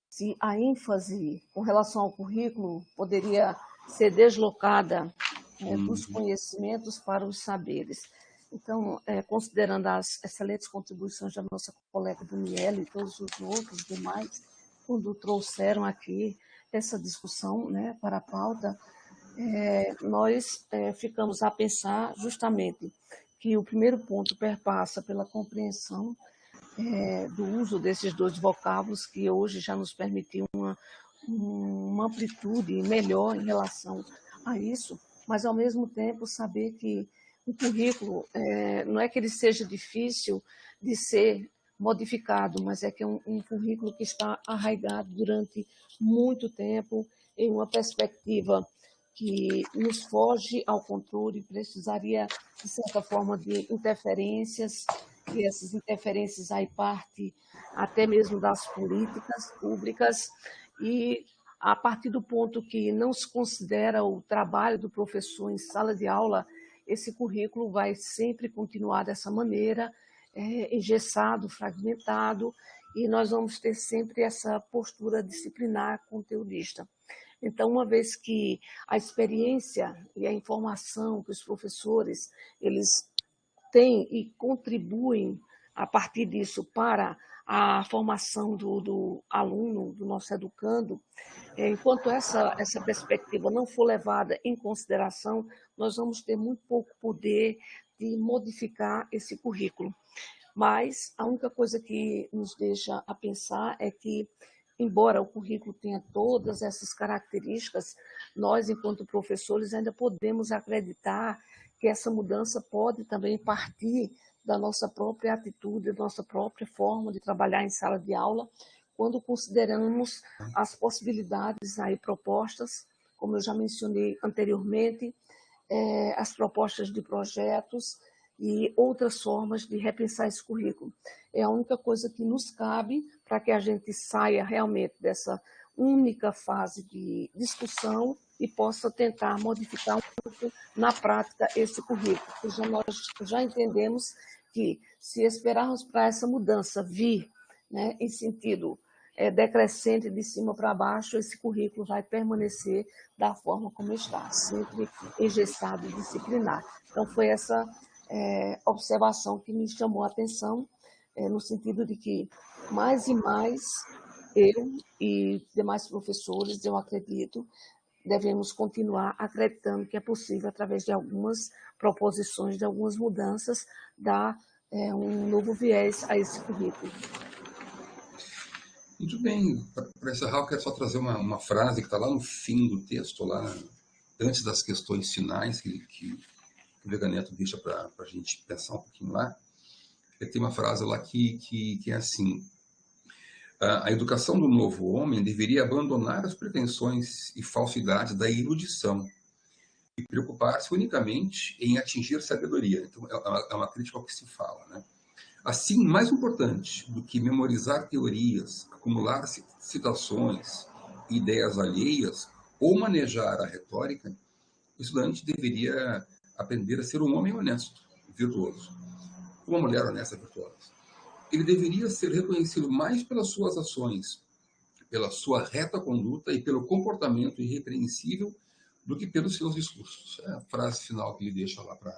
se a ênfase com relação ao currículo poderia ser deslocada dos conhecimentos para os saberes. Então, considerando as excelentes contribuições da nossa colega Daniela e todos os outros demais, quando trouxeram aqui essa discussão, né, para a pauta, nós ficamos a pensar justamente que o primeiro ponto perpassa pela compreensão do uso desses dois vocábulos que hoje já nos permitiu uma amplitude melhor em relação a isso, mas, ao mesmo tempo, saber que o currículo não é que ele seja difícil de ser modificado, mas é que é um currículo que está arraigado durante muito tempo em uma perspectiva que nos foge ao controle, precisaria, de certa forma, de interferências, e essas interferências aí partem até mesmo das políticas públicas, e a partir do ponto que não se considera o trabalho do professor em sala de aula, esse currículo vai sempre continuar dessa maneira, engessado, fragmentado, e nós vamos ter sempre essa postura disciplinar conteudista. Então, uma vez que a experiência e a informação que os professores eles têm e contribuem a partir disso para a formação do aluno, do nosso educando, enquanto essa perspectiva não for levada em consideração, nós vamos ter muito pouco poder de modificar esse currículo. Mas a única coisa que nos deixa a pensar é que, embora o currículo tenha todas essas características, nós, enquanto professores, ainda podemos acreditar que essa mudança pode também partir da nossa própria atitude, da nossa própria forma de trabalhar em sala de aula, quando consideramos as possibilidades aí propostas, como eu já mencionei anteriormente, as propostas de projetos e outras formas de repensar esse currículo. É a única coisa que nos cabe para que a gente saia realmente dessa única fase de discussão e possa tentar modificar um pouco na prática esse currículo. Porque nós já entendemos que, se esperarmos para essa mudança vir, né, em sentido decrescente de cima para baixo, esse currículo vai permanecer da forma como está, sempre engessado e disciplinar. Então, foi essa observação que me chamou a atenção, no sentido de que, mais e mais, eu e demais professores, eu acredito, devemos continuar acreditando que é possível, através de algumas proposições, de algumas mudanças, dar um novo viés a esse currículo. Muito bem. Para encerrar, eu quero só trazer uma frase que está lá no fim do texto, lá antes das questões finais que o Veiga Neto deixa para a gente pensar um pouquinho lá. Tem uma frase lá que é assim: a educação do novo homem deveria abandonar as pretensões e falsidades da erudição e preocupar-se unicamente em atingir sabedoria. Então, é uma crítica ao que se fala, né? Assim, mais importante do que memorizar teorias, acumular citações, ideias alheias ou manejar a retórica, o estudante deveria aprender a ser um homem honesto, virtuoso, uma mulher honesta e virtuosa. Ele deveria ser reconhecido mais pelas suas ações, pela sua reta conduta e pelo comportamento irrepreensível do que pelos seus discursos. É a frase final que ele deixa lá para